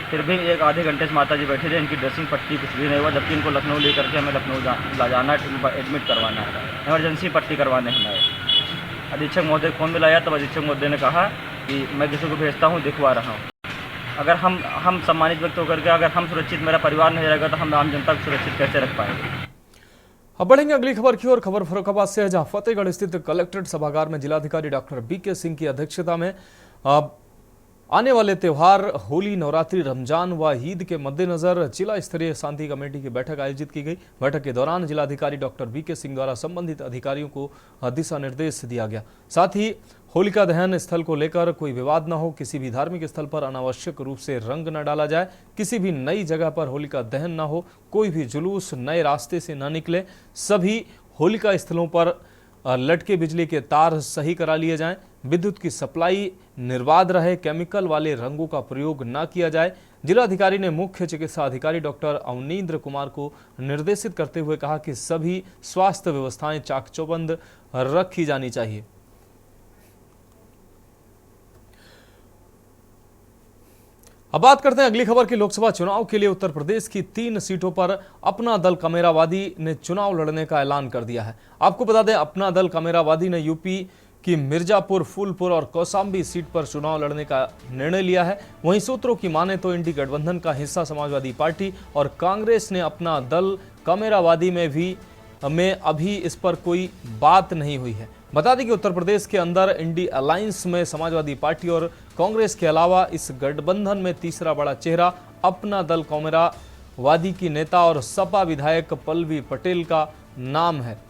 Speaker 23: फिर भी एक आधे घंटे से माताजी बैठे थे, इनकी ड्रेसिंग पट्टी कुछ भी नहीं हुआ, जबकि इनको लखनऊ लेकर के हमें लखनऊ ला जाना है, एडमिट करवाना है, इमरजेंसी पट्टी करवाने हमें। अधीक्षक महोदय को फ़ोन मिलाया, तब अधीक्षक महोदय ने कहा कि मैं किसी को भेजता हूँ, दिखवा रहा हूँ। अगर हम सम्मानित व्यक्त होकर के अगर हम सुरक्षित, मेरा परिवार नहीं रहेगा, तो हम आम जनता को सुरक्षित कैसे रख पाएंगे।
Speaker 1: अब बढ़ेंगे अगली खबर की ओर। खबर फर्रुखाबाद से है, जहां फतेहगढ़ स्थित कलेक्ट्रेट सभागार में जिलाधिकारी डॉक्टर बीके सिंह की अध्यक्षता में आने वाले त्यौहार होली, नवरात्रि, रमजान व ईद के मद्देनजर जिला स्तरीय शांति कमेटी की बैठक आयोजित की गई। बैठक के दौरान जिलाधिकारी डॉक्टर बीके सिंह द्वारा संबंधित अधिकारियों को दिशा निर्देश दिया गया। साथ ही होलिका दहन स्थल को लेकर कोई विवाद न हो, किसी भी धार्मिक स्थल पर अनावश्यक रूप से रंग न डाला जाए, किसी भी नई जगह पर होलिका दहन न हो, कोई भी जुलूस नए रास्ते से न निकले, सभी होलिका स्थलों पर लटके बिजली के तार सही करा लिए जाएं, विद्युत की सप्लाई निर्बाध रहे, केमिकल वाले रंगों का प्रयोग न किया जाए। जिलाधिकारी ने मुख्य चिकित्सा अधिकारी डॉक्टर अवनींद्र कुमार को निर्देशित करते हुए कहा कि सभी स्वास्थ्य व्यवस्थाएं चाक-चौबंद रखी जानी चाहिए। अब बात करते हैं अगली खबर की। लोकसभा चुनाव के लिए उत्तर प्रदेश की 3 सीटों पर अपना दल कामेरावादी ने चुनाव लड़ने का ऐलान कर दिया है। आपको बता दें, अपना दल कामेरावादी ने यूपी की मिर्जापुर, फूलपुर और कौसाम्बी सीट पर चुनाव लड़ने का निर्णय लिया है। वहीं सूत्रों की माने तो इंडी गठबंधन का हिस्सा समाजवादी पार्टी और कांग्रेस ने अपना दल कामेरावादी में अभी इस पर कोई बात नहीं हुई है। बता दें कि उत्तर प्रदेश के अंदर इंडी अलायंस में समाजवादी पार्टी और कांग्रेस के अलावा इस गठबंधन में तीसरा बड़ा चेहरा अपना दल कामेरावादी की नेता और सपा विधायक पल्लवी पटेल का नाम है।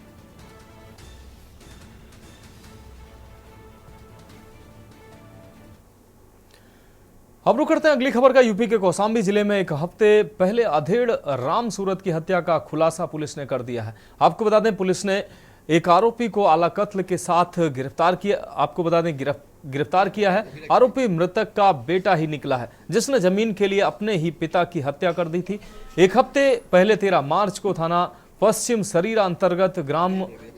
Speaker 1: अब रुक करते हैं अगली खबर का। यूपी के कौसाम्बी जिले में एक हफ्ते पहले अधेड़ राम सूरत की हत्या का खुलासा पुलिस ने कर दिया है। आपको बता दें, पुलिस ने एक आरोपी को आला कत्ल के साथ गिरफ्तार किया। आपको बता दें, गिरफ्तार किया है। आरोपी मृतक का बेटा ही निकला है, जिसने जमीन के लिए अपने ही पिता की हत्या कर दी थी। एक हफ्ते पहले 13 मार्च को थाना पश्चिम सरीरा अंतर्गत ग्राम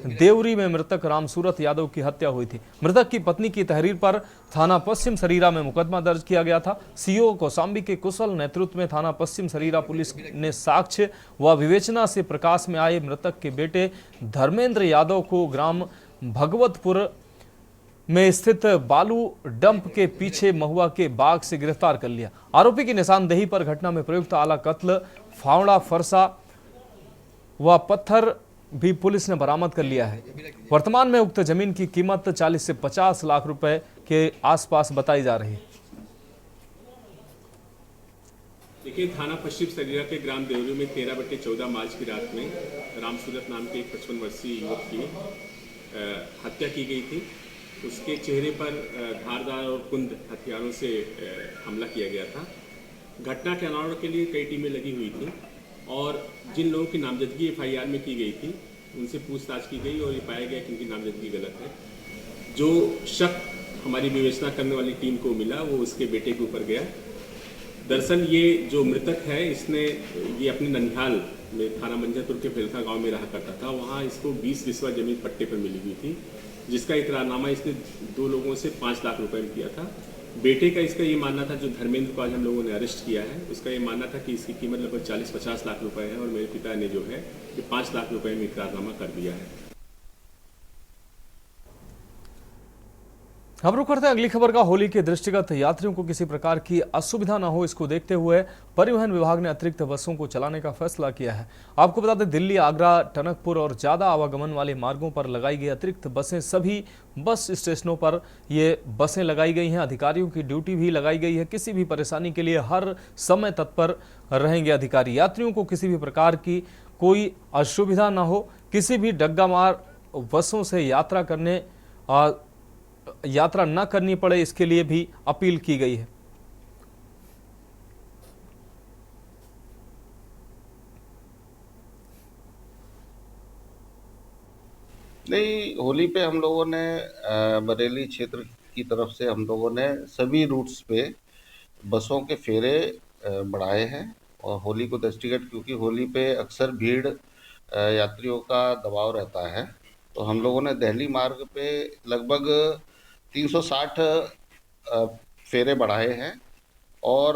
Speaker 1: देवरी में मृतक रामसूरत यादव की हत्या हुई थी। मृतक की पत्नी की तहरीर पर थाना पश्चिम सरीरा में मुकदमा दर्ज किया गया था। सीओ कौसाम्बी के कुशल नेतृत्व में थाना पश्चिम सरीरा पुलिस ने साक्ष्य व विवेचना से प्रकाश में आए मृतक के बेटे धर्मेंद्र यादव को ग्राम भगवतपुर में स्थित बालू डंप के पीछे महुआ के बाग से गिरफ्तार कर लिया। आरोपी की निशानदेही पर घटना में प्रयुक्त आला कत्ल, फावड़ा, फरसा व पत्थर भी पुलिस ने बरामद कर लिया है। वर्तमान में उक्त जमीन की कीमत 40 से 50 लाख रुपए के आसपास बताई जा रही है।
Speaker 3: देखिए, थाना पश्चिम सरिया के ग्राम देवरी में 13/14 मार्च की रात में रामसूरत नाम के एक 55 वर्षीय युवक की हत्या की गई थी। उसके चेहरे पर धारदार और कुंद हथियारों से हमला किया गया था। घटना के अनावरण के लिए कई टीमें लगी हुई थी और जिन लोगों की नामजदगी FIR में की गई थी उनसे पूछताछ की गई और ये पाया गया कि उनकी नामजदगी गलत है। जो शक हमारी विवेचना करने वाली टीम को मिला वो उसके बेटे के ऊपर गया। दरअसल ये जो मृतक है इसने ये अपने ननिहाल में थाना मंझापुर के फेलखा गांव में रहा करता था। वहाँ इसको 20 बिस्वा जमीन पट्टे पर मिली हुई थी, जिसका इकरारनामा इसने 2 लोगों से 5 लाख रुपए में किया था। बेटे का इसका ये मानना था, जो धर्मेंद्र को आज हम लोगों ने अरेस्ट किया है, उसका ये मानना था कि इसकी कीमत लगभग 40-50 लाख रुपए है और मेरे पिता ने जो है ये 5 लाख रुपए में इकरारनामा कर दिया है।
Speaker 1: अब रुक करते हैं अगली खबर का। होली के दृष्टिगत यात्रियों को किसी प्रकार की असुविधा न हो, इसको देखते हुए परिवहन विभाग ने अतिरिक्त बसों को चलाने का फैसला किया है। आपको बता दें, दिल्ली, आगरा, टनकपुर और ज्यादा आवागमन वाले मार्गों पर लगाई गई अतिरिक्त बसें, सभी बस स्टेशनों पर ये बसें लगाई गई हैं। अधिकारियों की ड्यूटी भी लगाई गई है। किसी भी परेशानी के लिए हर समय तत्पर रहेंगे अधिकारी। यात्रियों को किसी भी प्रकार की कोई असुविधा न हो, किसी भी डग्गामार बसों से यात्रा न करनी पड़े, इसके लिए भी अपील की गई है।
Speaker 4: नहीं, होली पे हम लोगों ने बरेली क्षेत्र की तरफ से हम लोगों ने सभी रूट्स पे बसों के फेरे बढ़ाए हैं और होली को दृष्टिगत, क्योंकि होली पे अक्सर भीड़ यात्रियों का दबाव रहता है, तो हम लोगों ने दिल्ली मार्ग पे लगभग 360 फेरे बढ़ाए हैं और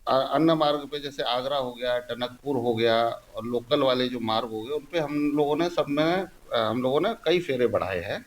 Speaker 4: अन्य मार्ग पे जैसे आगरा हो गया, टनकपुर हो गया और लोकल वाले जो मार्ग हो गए उन पे हम लोगों ने कई फेरे बढ़ाए हैं।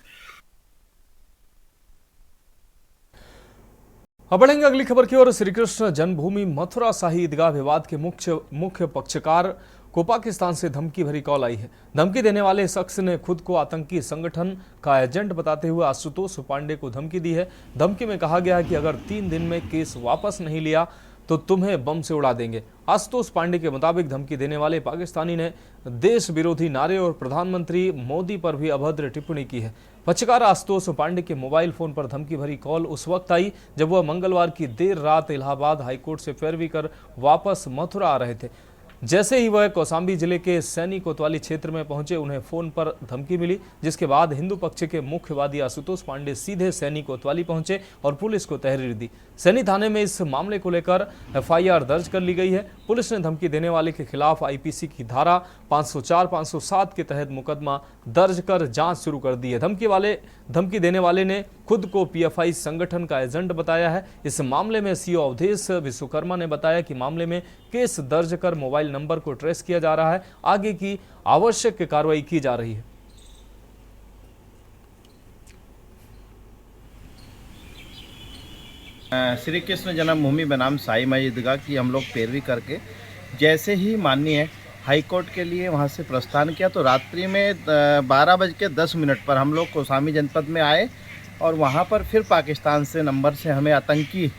Speaker 1: अब बढ़ेंगे अगली खबर की ओर। श्री कृष्ण जन्मभूमि मथुरा शाही ईदगाह विवाद के मुख्य पक्षकार को पाकिस्तान से धमकी भरी कॉल आई है। धमकी देने वाले शख्स ने खुद को आतंकी संगठन का एजेंट बताते हुए आशुतोष पांडे को धमकी दी है। धमकी में कहा गया है कि अगर 3 दिन में केस वापस नहीं लिया तो तुम्हें बम से उड़ा देंगे। आशुतोष पांडे के मुताबिक धमकी देने वाले पाकिस्तानी ने देश विरोधी नारे और प्रधानमंत्री मोदी पर भी अभद्र टिप्पणी की है। पत्रकार आशुतोष पांडे के मोबाइल फोन पर धमकी भरी कॉल उस वक्त आई जब वह मंगलवार की देर रात इलाहाबाद हाईकोर्ट से पैरवी कर वापस मथुरा आ रहे थे। जैसे ही वह कौशाम्बी जिले के सैनी कोतवाली क्षेत्र में पहुंचे, उन्हें फोन पर धमकी मिली, जिसके बाद हिंदू पक्ष के मुख्यवादी आशुतोष पांडे सीधे सैनी कोतवाली पहुंचे और पुलिस को तहरीर दी। सैनी थाने में इस मामले को लेकर FIR दर्ज कर ली गई है। पुलिस ने धमकी देने वाले के खिलाफ IPC की धारा 504-507 के तहत मुकदमा दर्ज कर जांच शुरू कर दी है। धमकी देने वाले ने खुद को PFI संगठन का एजेंट बताया है। इस मामले में CO अवधेश विश्वकर्मा ने बताया कि मामले में केस दर्ज कर मोबाइल नंबर को ट्रेस किया जा रहा है। आगे की आवश्यक कार्रवाई की जा रही है।
Speaker 5: श्री कृष्ण जन्मभूमि बनाम साई माई ईदगाह की हम लोग पैरवी करके जैसे ही माननीय हाईकोर्ट के लिए वहां से प्रस्थान किया तो रात्रि में 12:10 पर हम लोग कौशाम्बी जनपद में आए और वहां पर फिर पाकिस्तान से नंबर से हमें आतंकी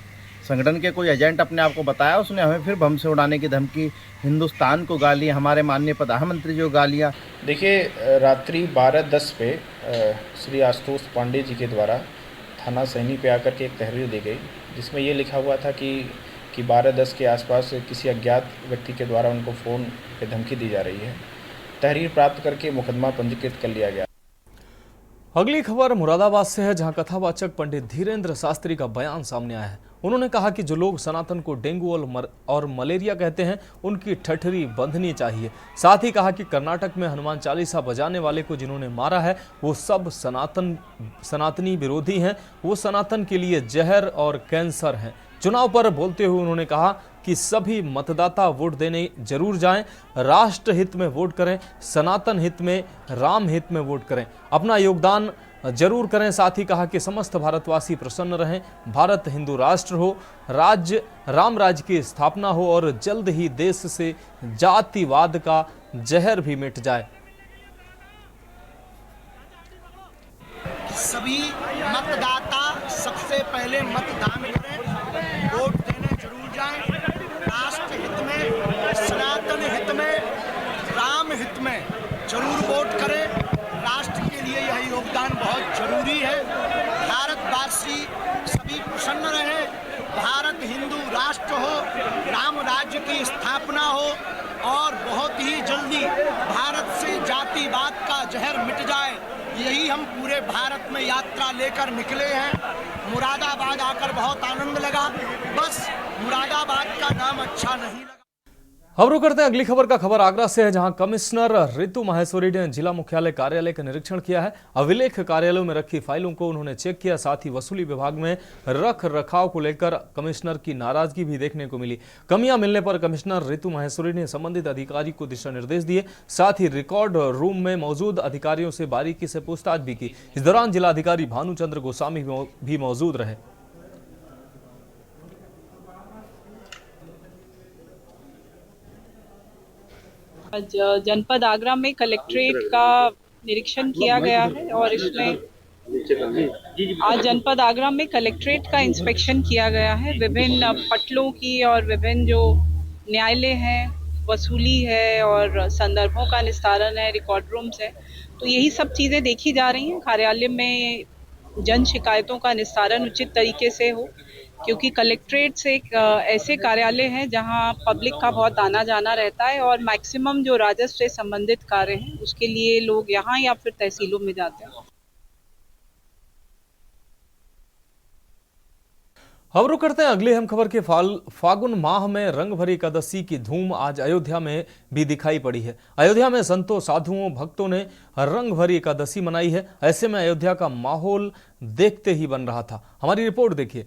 Speaker 5: संगठन के कोई एजेंट अपने आप को बताया। उसने हमें फिर बम से उड़ाने की धमकी, हिंदुस्तान को गालियाँ, हमारे माननीय प्रधानमंत्री जो गालियाँ।
Speaker 24: देखिए, रात्रि 12:10 पे श्री आशुतोष पांडे जी के द्वारा थाना सैनी पे आकर के एक तहरीर दी गई, जिसमें ये लिखा हुआ था कि 12:10 के आसपास किसी अज्ञात व्यक्ति के द्वारा उनको फ़ोन पे धमकी दी जा रही है। तहरीर प्राप्त करके मुकदमा पंजीकृत कर लिया गया।
Speaker 1: अगली खबर मुरादाबाद से है, जहां कथावाचक पंडित धीरेन्द्र शास्त्री का बयान सामने आया है। उन्होंने कहा कि जो लोग सनातन को डेंगू और मलेरिया कहते हैं, उनकी ठठरी बंधनी चाहिए। साथ ही कहा कि कर्नाटक में हनुमान चालीसा बजाने वाले को जिन्होंने मारा है वो सब सनातनी विरोधी हैं, वो सनातन के लिए जहर और कैंसर हैं। चुनाव पर बोलते हुए उन्होंने कहा कि सभी मतदाता वोट देने जरूर जाएं, राष्ट्र हित में वोट करें, सनातन हित में, राम हित में वोट करें, अपना योगदान जरूर करें। साथ ही कहा कि समस्त भारतवासी प्रसन्न रहें, भारत हिंदू राष्ट्र हो, राम राज्य की स्थापना हो और जल्द ही देश से जातिवाद का जहर भी मिट जाए।
Speaker 25: सभी मतदाता सबसे पहले मतदान करें, वोट देने जरूर जाएं।
Speaker 6: राष्ट्र हो, राम राज्य की स्थापना हो और बहुत ही जल्दी भारत से जातिवाद का जहर मिट जाए, यही हम पूरे भारत में यात्रा लेकर निकले हैं। मुरादाबाद आकर बहुत आनंद लगा, बस मुरादाबाद का नाम अच्छा नहीं लगा।
Speaker 1: खबरों करते हैं अगली खबर का। खबर आगरा से है, जहां कमिश्नर रितु माहेश्वरी ने जिला मुख्यालय कार्यालय का निरीक्षण किया है। अभिलेख कार्यालयों में रखी फाइलों को उन्होंने चेक किया। साथ ही वसूली विभाग में रख रखाव को लेकर कमिश्नर की नाराजगी भी देखने को मिली। कमियां मिलने पर कमिश्नर रितु माहेश्वरी ने संबंधित अधिकारी को दिशा निर्देश दिए। साथ ही रिकॉर्ड रूम में मौजूद अधिकारियों से बारीकी से पूछताछ भी की। इस दौरान जिलाधिकारी भानुचंद्र गोस्वामी भी मौजूद रहे।
Speaker 7: जनपद आगरा में कलेक्ट्रेट का निरीक्षण किया गया है और इसमें आज जनपद आगरा में कलेक्ट्रेट का इंस्पेक्शन किया गया है। विभिन्न पटलों की और विभिन्न जो न्यायालय हैं, वसूली है और संदर्भों का निस्तारण है, रिकॉर्ड रूम्स है, तो यही सब चीज़ें देखी जा रही हैं। कार्यालय में जन शिकायतों का निस्तारण उचित तरीके से हो, क्योंकि कलेक्ट्रेट से एक ऐसे कार्यालय हैं जहां पब्लिक का बहुत आना जाना रहता है और मैक्सिमम जो राजस्व से संबंधित कार्य हैं उसके लिए लोग यहां या फिर तहसीलों में जाते हैं।
Speaker 1: खबरों करते हैं अगली अहम खबर के। फागुन माह में रंग भरी एकादशी की धूम आज अयोध्या में भी दिखाई पड़ी है। अयोध्या में संतों, साधुओं, भक्तों ने रंग भरी एकादशी मनाई है। ऐसे में अयोध्या का माहौल देखते ही बन रहा था। हमारी रिपोर्ट देखिए।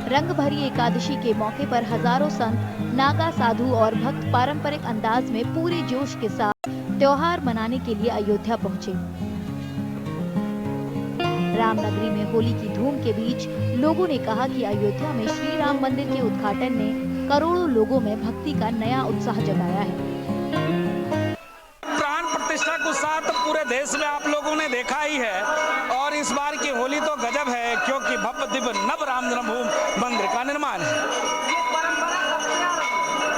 Speaker 12: रंग भरी एकादशी के मौके पर हजारों संत, नागा, साधु और भक्त पारंपरिक अंदाज में पूरे जोश के साथ त्योहार मनाने के लिए अयोध्या पहुंचे। रामनगरी में होली की धूम के बीच लोगों ने कहा कि अयोध्या में श्री राम मंदिर के उद्घाटन ने करोड़ों लोगों में भक्ति का नया उत्साह जगाया है।
Speaker 8: प्राण प्रतिष्ठा के साथ पूरे देश में आप लोगों ने देखा ही है और इस बार की होली तो गजब है, क्योंकि भव्य दिव्य नव राम जन्मभूमि मंदिर का निर्माण है।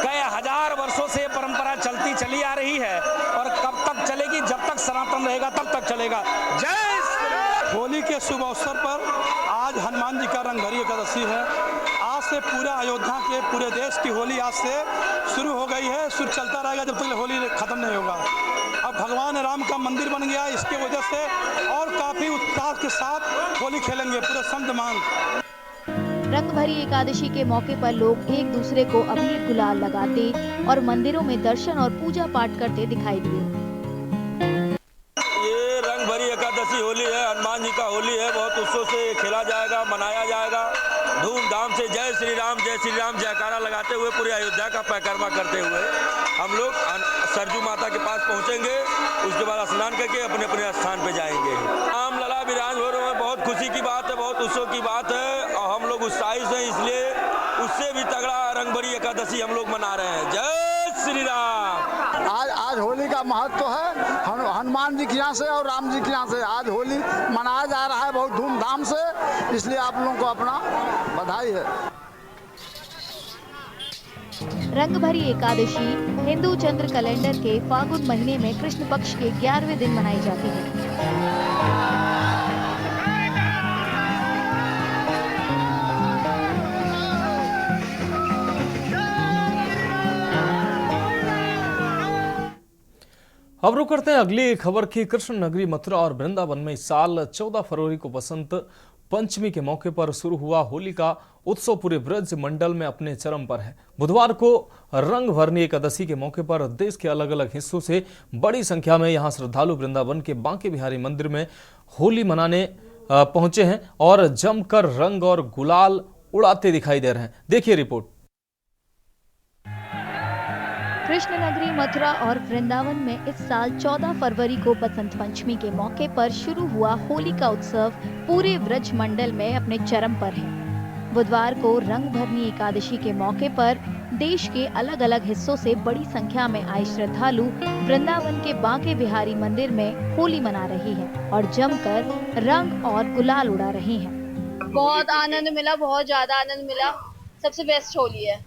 Speaker 8: कई हजार वर्षों से परंपरा चलती चली आ रही है और कब तक चलेगी? जब तक सनातन रहेगा तब तक चलेगा। जय श्री राम।
Speaker 9: होली के शुभ अवसर पर आज हनुमान जी का रंग भरी एकादशी है। आज से पूरा अयोध्या के पूरे देश की होली आज से शुरू हो गई है। शुरू चलता रहेगा जब तक होली खत्म नहीं होगा। अब भगवान राम का मंदिर बन गया, इसके वजह से और काफी उत्साह के साथ होली खेलेंगे पूरे संत मान।
Speaker 12: रंग भरी एकादशी के मौके पर लोग एक दूसरे को अबीर गुलाल लगाते और मंदिरों में दर्शन और पूजा पाठ करते दिखाई दिए।
Speaker 25: ये रंग भरी एकादशी होली है, हनुमान जी का होली है। बहुत उत्सव से खेला जाएगा, मनाया जाएगा धूमधाम से। जय श्री राम जयकारा लगाते हुए पूरे अयोध्या का परिक्रमा करते हुए हम लोग सरजू माता के पास पहुंचेंगे। उसके बाद स्नान करके अपने अपने स्थान पे जाएंगे। राम लला विराज हो रहे हैं, बहुत खुशी की बात है, बहुत उत्सव की बात है और हम लोग उत्साहित हैं, इसलिए उससे भी तगड़ा रंग भरी एकादशी हम लोग मना रहे हैं। जय श्री राम।
Speaker 6: आज होली का महत्व है हनुमान जी के यहाँ से और राम जी के यहाँ से आज होली मनाया जा रहा है बहुत धूमधाम से, इसलिए आप लोगों को अपना बधाई है।
Speaker 12: रंग भरी एकादशी हिंदू चंद्र कैलेंडर के फागुन महीने में कृष्ण पक्ष के 11वें दिन मनाई जाती है।
Speaker 1: अब रुक करते हैं अगली खबर की। कृष्ण नगरी मथुरा और वृंदावन में इस साल 14 फरवरी को बसंत पंचमी के मौके पर शुरू हुआ होली का उत्सव पूरे ब्रज मंडल में अपने चरम पर है। बुधवार को रंग भरनी एकादशी के मौके पर देश के अलग अलग हिस्सों से बड़ी संख्या में यहां श्रद्धालु वृंदावन के बांके बिहारी मंदिर में होली मनाने पहुंचे हैं और जमकर रंग और गुलाल उड़ाते दिखाई दे रहे हैं। देखिए रिपोर्ट।
Speaker 12: कृष्ण नगरी मथुरा और वृंदावन में इस साल 14 फरवरी को बसंत पंचमी के मौके पर शुरू हुआ होली का उत्सव पूरे ब्रज मंडल में अपने चरम पर है। बुधवार को रंग भरनी एकादशी के मौके पर देश के अलग अलग हिस्सों से बड़ी संख्या में आए श्रद्धालु वृंदावन के बांके बिहारी मंदिर में होली मना रही हैं और जमकर रंग और गुलाल उड़ा रही हैं।
Speaker 26: बहुत आनंद मिला, बहुत ज्यादा आनंद मिला। सबसे बेस्ट होली है।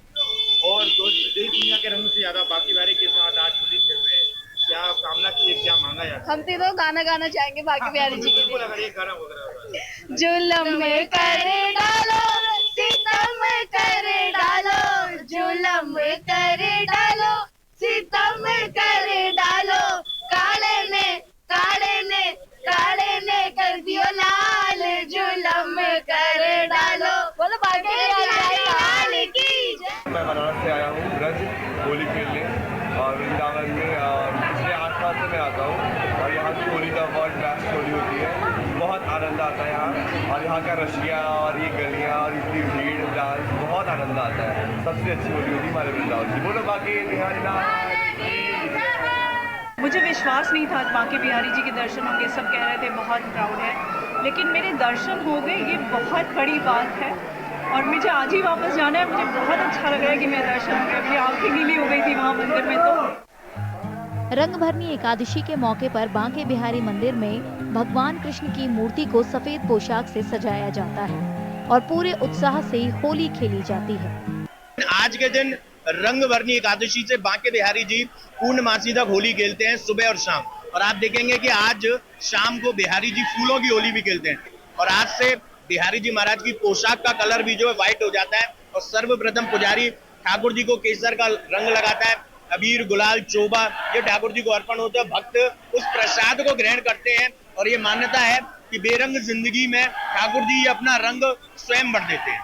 Speaker 24: और देश दुनिया के रंग से ज्यादा बाकी बारी के साथ आज होली खेल रहे हैं, क्या कामना की है, क्या मांग
Speaker 26: हम तीनों गाना गाना चाहेंगे बाकी बिहारी जी के लिए। जुल्म कर डालो सितम कर डालो, जुल्म कर डालो सितम कर डालो, काले ने कर दियो लाल, जुल्म कर डालो। बोलो बाकी बिहारी की जय।
Speaker 10: मैं बनारस से आया हूँ ब्रज होली खेलने और वृंदावन में पिछले 8 साल से मैं आता हूँ और यहाँ की होली का बहुत बेस्ट होली होती है, बहुत आनंद आता है यहाँ। और यहाँ का रशिया और ये गलियाँ और इतनी भीड़ डांस बहुत आनंद आता है। सबसे अच्छी होली होती है हमारे वृंदावन की। बोलो बाकी बिहारी नाथ।
Speaker 7: मुझे विश्वास नहीं था बांके बिहारी जी के दर्शन होंगे, सब कह रहे थे बहुत क्राउड है, लेकिन मेरे दर्शन हो गए, ये बहुत बड़ी बात है। और मुझे आज ही वापस जाना है, मुझे बहुत अच्छा लग रहा है कि मेरे दर्शन हो गए। मेरी आंखें गीली हो गई थी वहाँ मंदिर में। तो
Speaker 12: रंगभरनी एकादशी के मौके पर बांके बिहारी मंदिर में भगवान कृष्ण की मूर्ति को सफेद पोशाक से सजाया जाता है और पूरे उत्साह से होली खेली जाती है।
Speaker 5: आज के दिन रंगभरनी एकादशी से बांके बिहारी जी पूर्णमासी तक होली खेलते हैं, सुबह और शाम। और आप देखेंगे कि आज शाम को बिहारी जी फूलों की होली भी खेलते हैं। और आज से बिहारी जी महाराज की पोशाक का कलर भी जो है व्हाइट हो जाता है। और सर्वप्रथम पुजारी ठाकुर जी को केसर का रंग लगाता है, अबीर गुलाल चोबा ये ठाकुर जी को अर्पण होता है। भक्त उस प्रसाद को ग्रहण करते हैं और ये मान्यता है कि बेरंग जिंदगी में ठाकुर जी अपना रंग स्वयं भर देते हैं।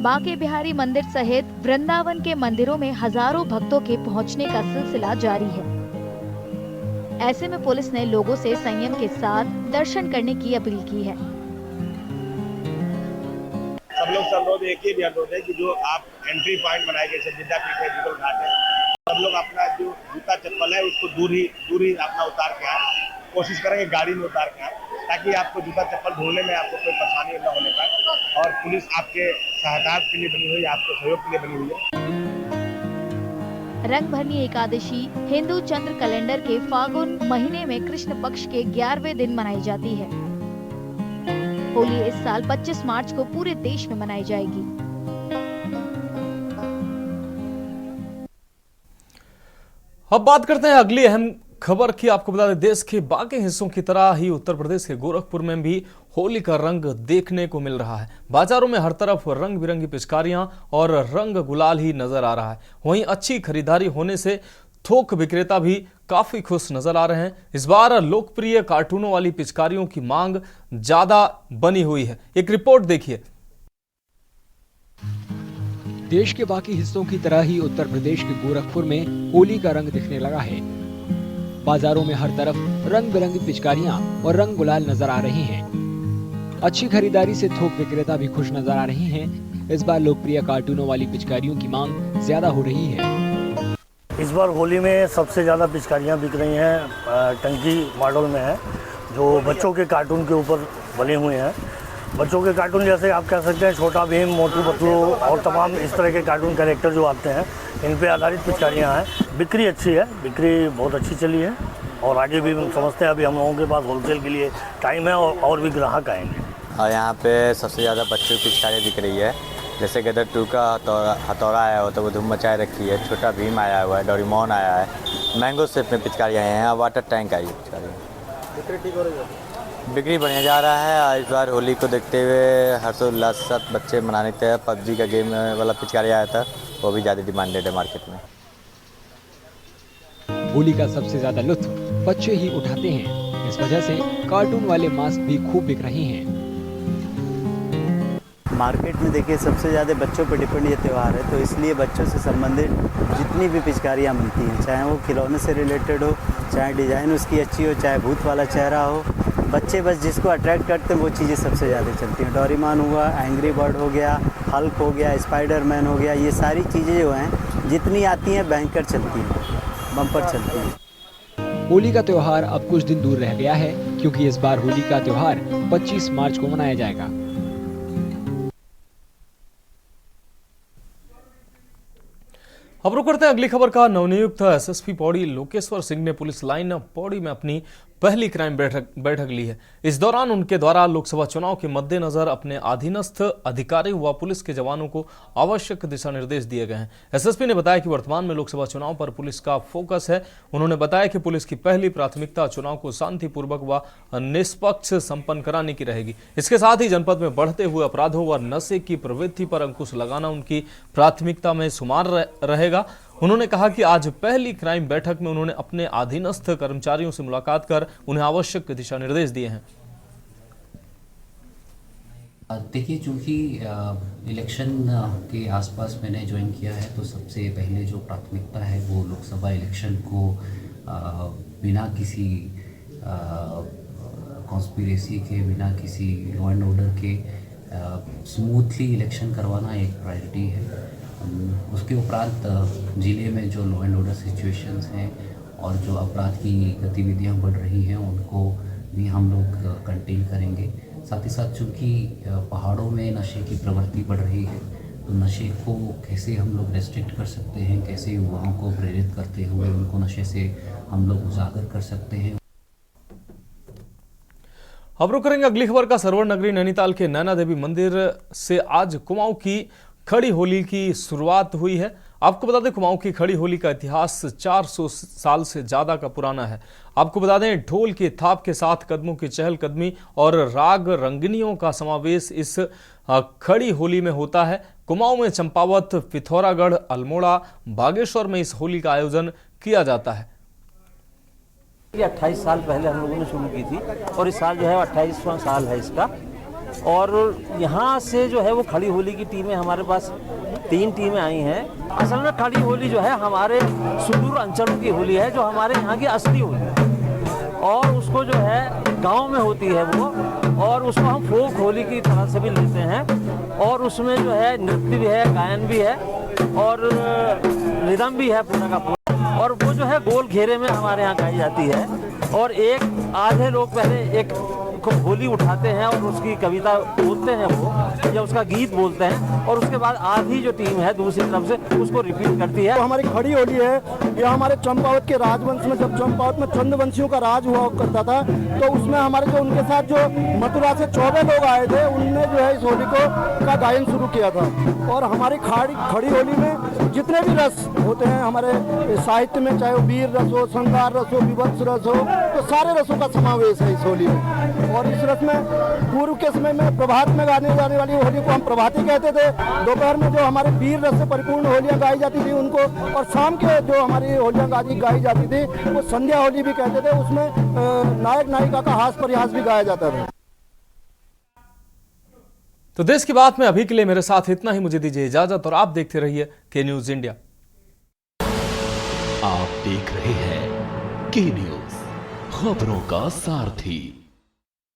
Speaker 12: बांके बिहारी मंदिर सहित वृंदावन के मंदिरों में हजारों भक्तों के पहुंचने का सिलसिला जारी है। ऐसे में पुलिस ने लोगों से संयम के साथ दर्शन करने की अपील की है।
Speaker 5: सब लोग सब रोज एक ही अनुरोध है कि जो आप एंट्री पॉइंट बनाए गए जिद्दा पीठ है, जुगल घाट है, सब लोग अपना जो जूता चप्पल है उसको दूर ही अपना उतार के आए। कोशिश करेंगे गाड़ी में उतार के आए ताकि आपको जूता चप्पल धोने में आपको कोई परेशानी न होने पाए। और पुलिस आपके सहायता के लिए बनी हुई है, आपके सहयोग के लिए बनी हुई है।
Speaker 12: रंगभरनी एकादशी हिंदू चंद्र कैलेंडर के फागुन महीने में कृष्ण पक्ष के 11वें दिन मनाई जाती है। होली इस साल 25 मार्च को पूरे देश में मनाई जाएगी।
Speaker 1: अब बात करते हैं अगली अहम खबर की। आपको बता दें, देश के बाकी हिस्सों की तरह ही उत्तर प्रदेश के गोरखपुर में भी होली का रंग देखने को मिल रहा है। बाजारों में हर तरफ रंग बिरंगी पिचकारियां और रंग गुलाल ही नजर आ रहा है। वहीं अच्छी खरीदारी होने से थोक विक्रेता भी काफी खुश नजर आ रहे हैं। इस बार लोकप्रिय कार्टूनों वाली पिचकारियों की मांग ज्यादा बनी हुई है। एक रिपोर्ट देखिए।
Speaker 11: देश के बाकी हिस्सों की तरह ही उत्तर प्रदेश के गोरखपुर में होली का रंग दिखने लगा है। बाजारों में हर तरफ रंग बिरंगी पिचकारियां और रंग गुलाल नजर आ रहे हैं। अच्छी खरीदारी से थोक विक्रेता भी खुश नजर आ रहे हैं। इस बार लोकप्रिय कार्टूनों वाली पिचकारियों की मांग ज्यादा हो रही है।
Speaker 13: इस बार होली में सबसे ज़्यादा पिचकारियाँ बिक रही हैं टंकी मॉडल में है, जो बच्चों के कार्टून के ऊपर बने हुए हैं। बच्चों के कार्टून जैसे आप कह सकते हैं छोटा भीम, मोटू पतलू और तमाम इस तरह के कार्टून कैरेक्टर जो आते हैं, इन पे आधारित पिचकारियाँ हैं। बिक्री अच्छी है, बिक्री बहुत अच्छी चली है और आगे भी हम समझते हैं अभी हम लोगों के पास होलसेल के लिए टाइम है और भी ग्राहक आएंगे।
Speaker 14: और यहाँ पे सबसे ज़्यादा बच्चों की पिचकारियाँ बिक रही है। जैसे गदर 2 का हथौड़ा आया हो तो वो धूम मचाए रखी है। छोटा भीम आया हुआ है, डोरेमोन आया है, मैंगो शेप में पिचकारियाँ हैं, वाटर टैंक आई है पिचकारियाँ।
Speaker 13: बिक्री ठीक हो रही है,
Speaker 14: बिक्री बढ़िया जा रहा है। इस बार होली को देखते हुए हर्षोल्लास के साथ बच्चे मनाने थे। PUBG का गेम वाला पिचकारी आया था, वो भी ज़्यादा डिमांडेड है मार्केट में।
Speaker 11: होली का सबसे ज़्यादा लुत्फ बच्चे ही उठाते हैं। इस वजह से कार्टून वाले मास्क भी खूब बिक रहे हैं।
Speaker 15: मार्केट में देखिए सबसे ज़्यादा बच्चों पर डिपेंड ये त्यौहार है, तो इसलिए बच्चों से संबंधित जितनी भी पिचकारियाँ बनती हैं, चाहे वो खिलौने से रिलेटेड हो, चाहे डिज़ाइन उसकी अच्छी हो, चाहे भूत वाला चेहरा हो, बच्चे बस जिसको अट्रैक्ट करते हैं वो चीज़ें सबसे ज़्यादा चलती हैं। डोरेमोन हुआ, एंग्री बर्ड हो गया, हल्क हो गया, स्पाइडरमैन हो गया, ये सारी चीज़ें जो हैं जितनी आती हैं बैंकर चलती हैं, बम्पर चलती हैं।
Speaker 11: होली का त्यौहार अब कुछ दिन दूर रह गया है, क्योंकि इस बार होली का त्यौहार 25 मार्च को मनाया जाएगा।
Speaker 1: अब रुक करते हैं अगली खबर का। नवनियुक्त एसएसपी पौड़ी लोकेश्वर सिंह ने पुलिस लाइन पौड़ी में अपनी पहली क्राइम बैठक ली है। इस दौरान उनके द्वारा लोकसभा चुनाव के मद्देनजर अपने अधीनस्थ अधिकारी व पुलिस के जवानों को आवश्यक दिशा निर्देश दिए गए हैं। एसएसपी ने बताया कि वर्तमान में लोकसभा चुनाव पर पुलिस का फोकस है। उन्होंने बताया कि पुलिस की पहली प्राथमिकता चुनाव को शांतिपूर्वक व निष्पक्ष संपन्न कराने की रहेगी। इसके साथ ही जनपद में बढ़ते हुए अपराधों व नशे की प्रवृत्ति पर अंकुश लगाना उनकी प्राथमिकता में शुमार रहेगा। उन्होंने कहा कि आज पहली क्राइम बैठक में उन्होंने अपने अधीनस्थ कर्मचारियों से मुलाकात कर उन्हें आवश्यक दिशा निर्देश दिए हैं।
Speaker 2: देखिए, चूंकि इलेक्शन के आसपास मैंने ज्वाइन किया है, तो सबसे पहले जो प्राथमिकता है वो लोकसभा इलेक्शन को बिना किसी कॉन्स्पिरेसी के, बिना किसी लॉ एंड ऑर्डर के स्मूथली इलेक्शन करवाना एक प्रायोरिटी है। उसके उपरांत ज़िले में जो लॉ एंड ऑर्डर सिचुएशंस हैं और जो अपराध की गतिविधियां बढ़ रही हैं उनको भी हम लोग कंटेन करेंगे। साथ ही साथ चूँकि पहाड़ों में नशे की प्रवृत्ति बढ़ रही है, तो नशे को कैसे हम लोग रेस्ट्रिक्ट कर सकते हैं, कैसे युवाओं को प्रेरित करते हुए उनको नशे से हम लोग उजागर कर सकते हैं।
Speaker 1: अब रुक करेंगे अगली खबर का। सरोवर नगरी नैनीताल के नैना देवी मंदिर से आज कुमाऊं की खड़ी होली की शुरुआत हुई है। आपको बता दें, कुमाऊं की खड़ी होली का इतिहास 400 साल से ज्यादा का पुराना है। आपको बता दें, ढोल की थाप के साथ कदमों की चहलकदमी और राग रंगनियों का समावेश इस खड़ी होली में होता है। कुमाऊं में चंपावत, पिथौरागढ़, अल्मोड़ा, बागेश्वर में इस होली का आयोजन किया जाता है।
Speaker 16: ये 28 साल पहले हम लोगों ने शुरू की थी और इस साल जो है 28वां साल है इसका। और यहाँ से जो है वो खड़ी होली की टीमें, हमारे पास 3 टीमें आई हैं। असल में खड़ी होली जो है हमारे सुदूर अंचलों की होली है, जो हमारे यहाँ की असली होली है और उसको जो है गांव में होती है वो, और उसको हम फोक होली की तरह से भी लेते हैं। और उसमें जो है नृत्य भी है, गायन भी है और रिदम भी है पूरा का पूरा। और वो जो है गोल घेरे में हमारे यहाँ गाई जाती है। और एक आधे लोग पहले एक होली उठाते हैं और उसकी कविता बोलते हैं वो, या उसका गीत बोलते हैं, और उसके बाद आधी जो टीम है दूसरी तरफ से उसको रिपीट करती है।
Speaker 17: तो हमारी खड़ी होली है, यह हमारे चंपावत के राजवंश में, जब चंपावत में चंद्रवंशियों का राज हुआ करता था, तो उसमें हमारे जो उनके साथ जो मथुरा से 14 लोग आए थे, उनने जो है इस होली का गायन शुरू किया था। और हमारी खड़ी होली में जितने भी रस होते हैं हमारे साहित्य में, चाहे वो वीर रस हो, श्रृंगार रस हो, विभत्स रस हो, तो सारे रसों का समावेश है इस होली में। और इस रस में पूर्व के समय में प्रभात में गाने जाने वाली होली को हम प्रभाती कहते थे। दोपहर में जो हमारे वीर रस से परिपूर्ण होलियां गाई जाती थी उनको, और शाम के जो हमारी होलियां गाई जाती थी वो संध्या होली भी कहते थे। उसमें नायक नायिका का हास परिहास भी गाया जाता था।
Speaker 1: तो देश की बात में अभी के लिए मेरे साथ इतना ही। मुझे दीजिए इजाजत और आप देखते रहिए के न्यूज इंडिया।
Speaker 18: आप देख रहे हैं के न्यूज, खबरों का सारथी।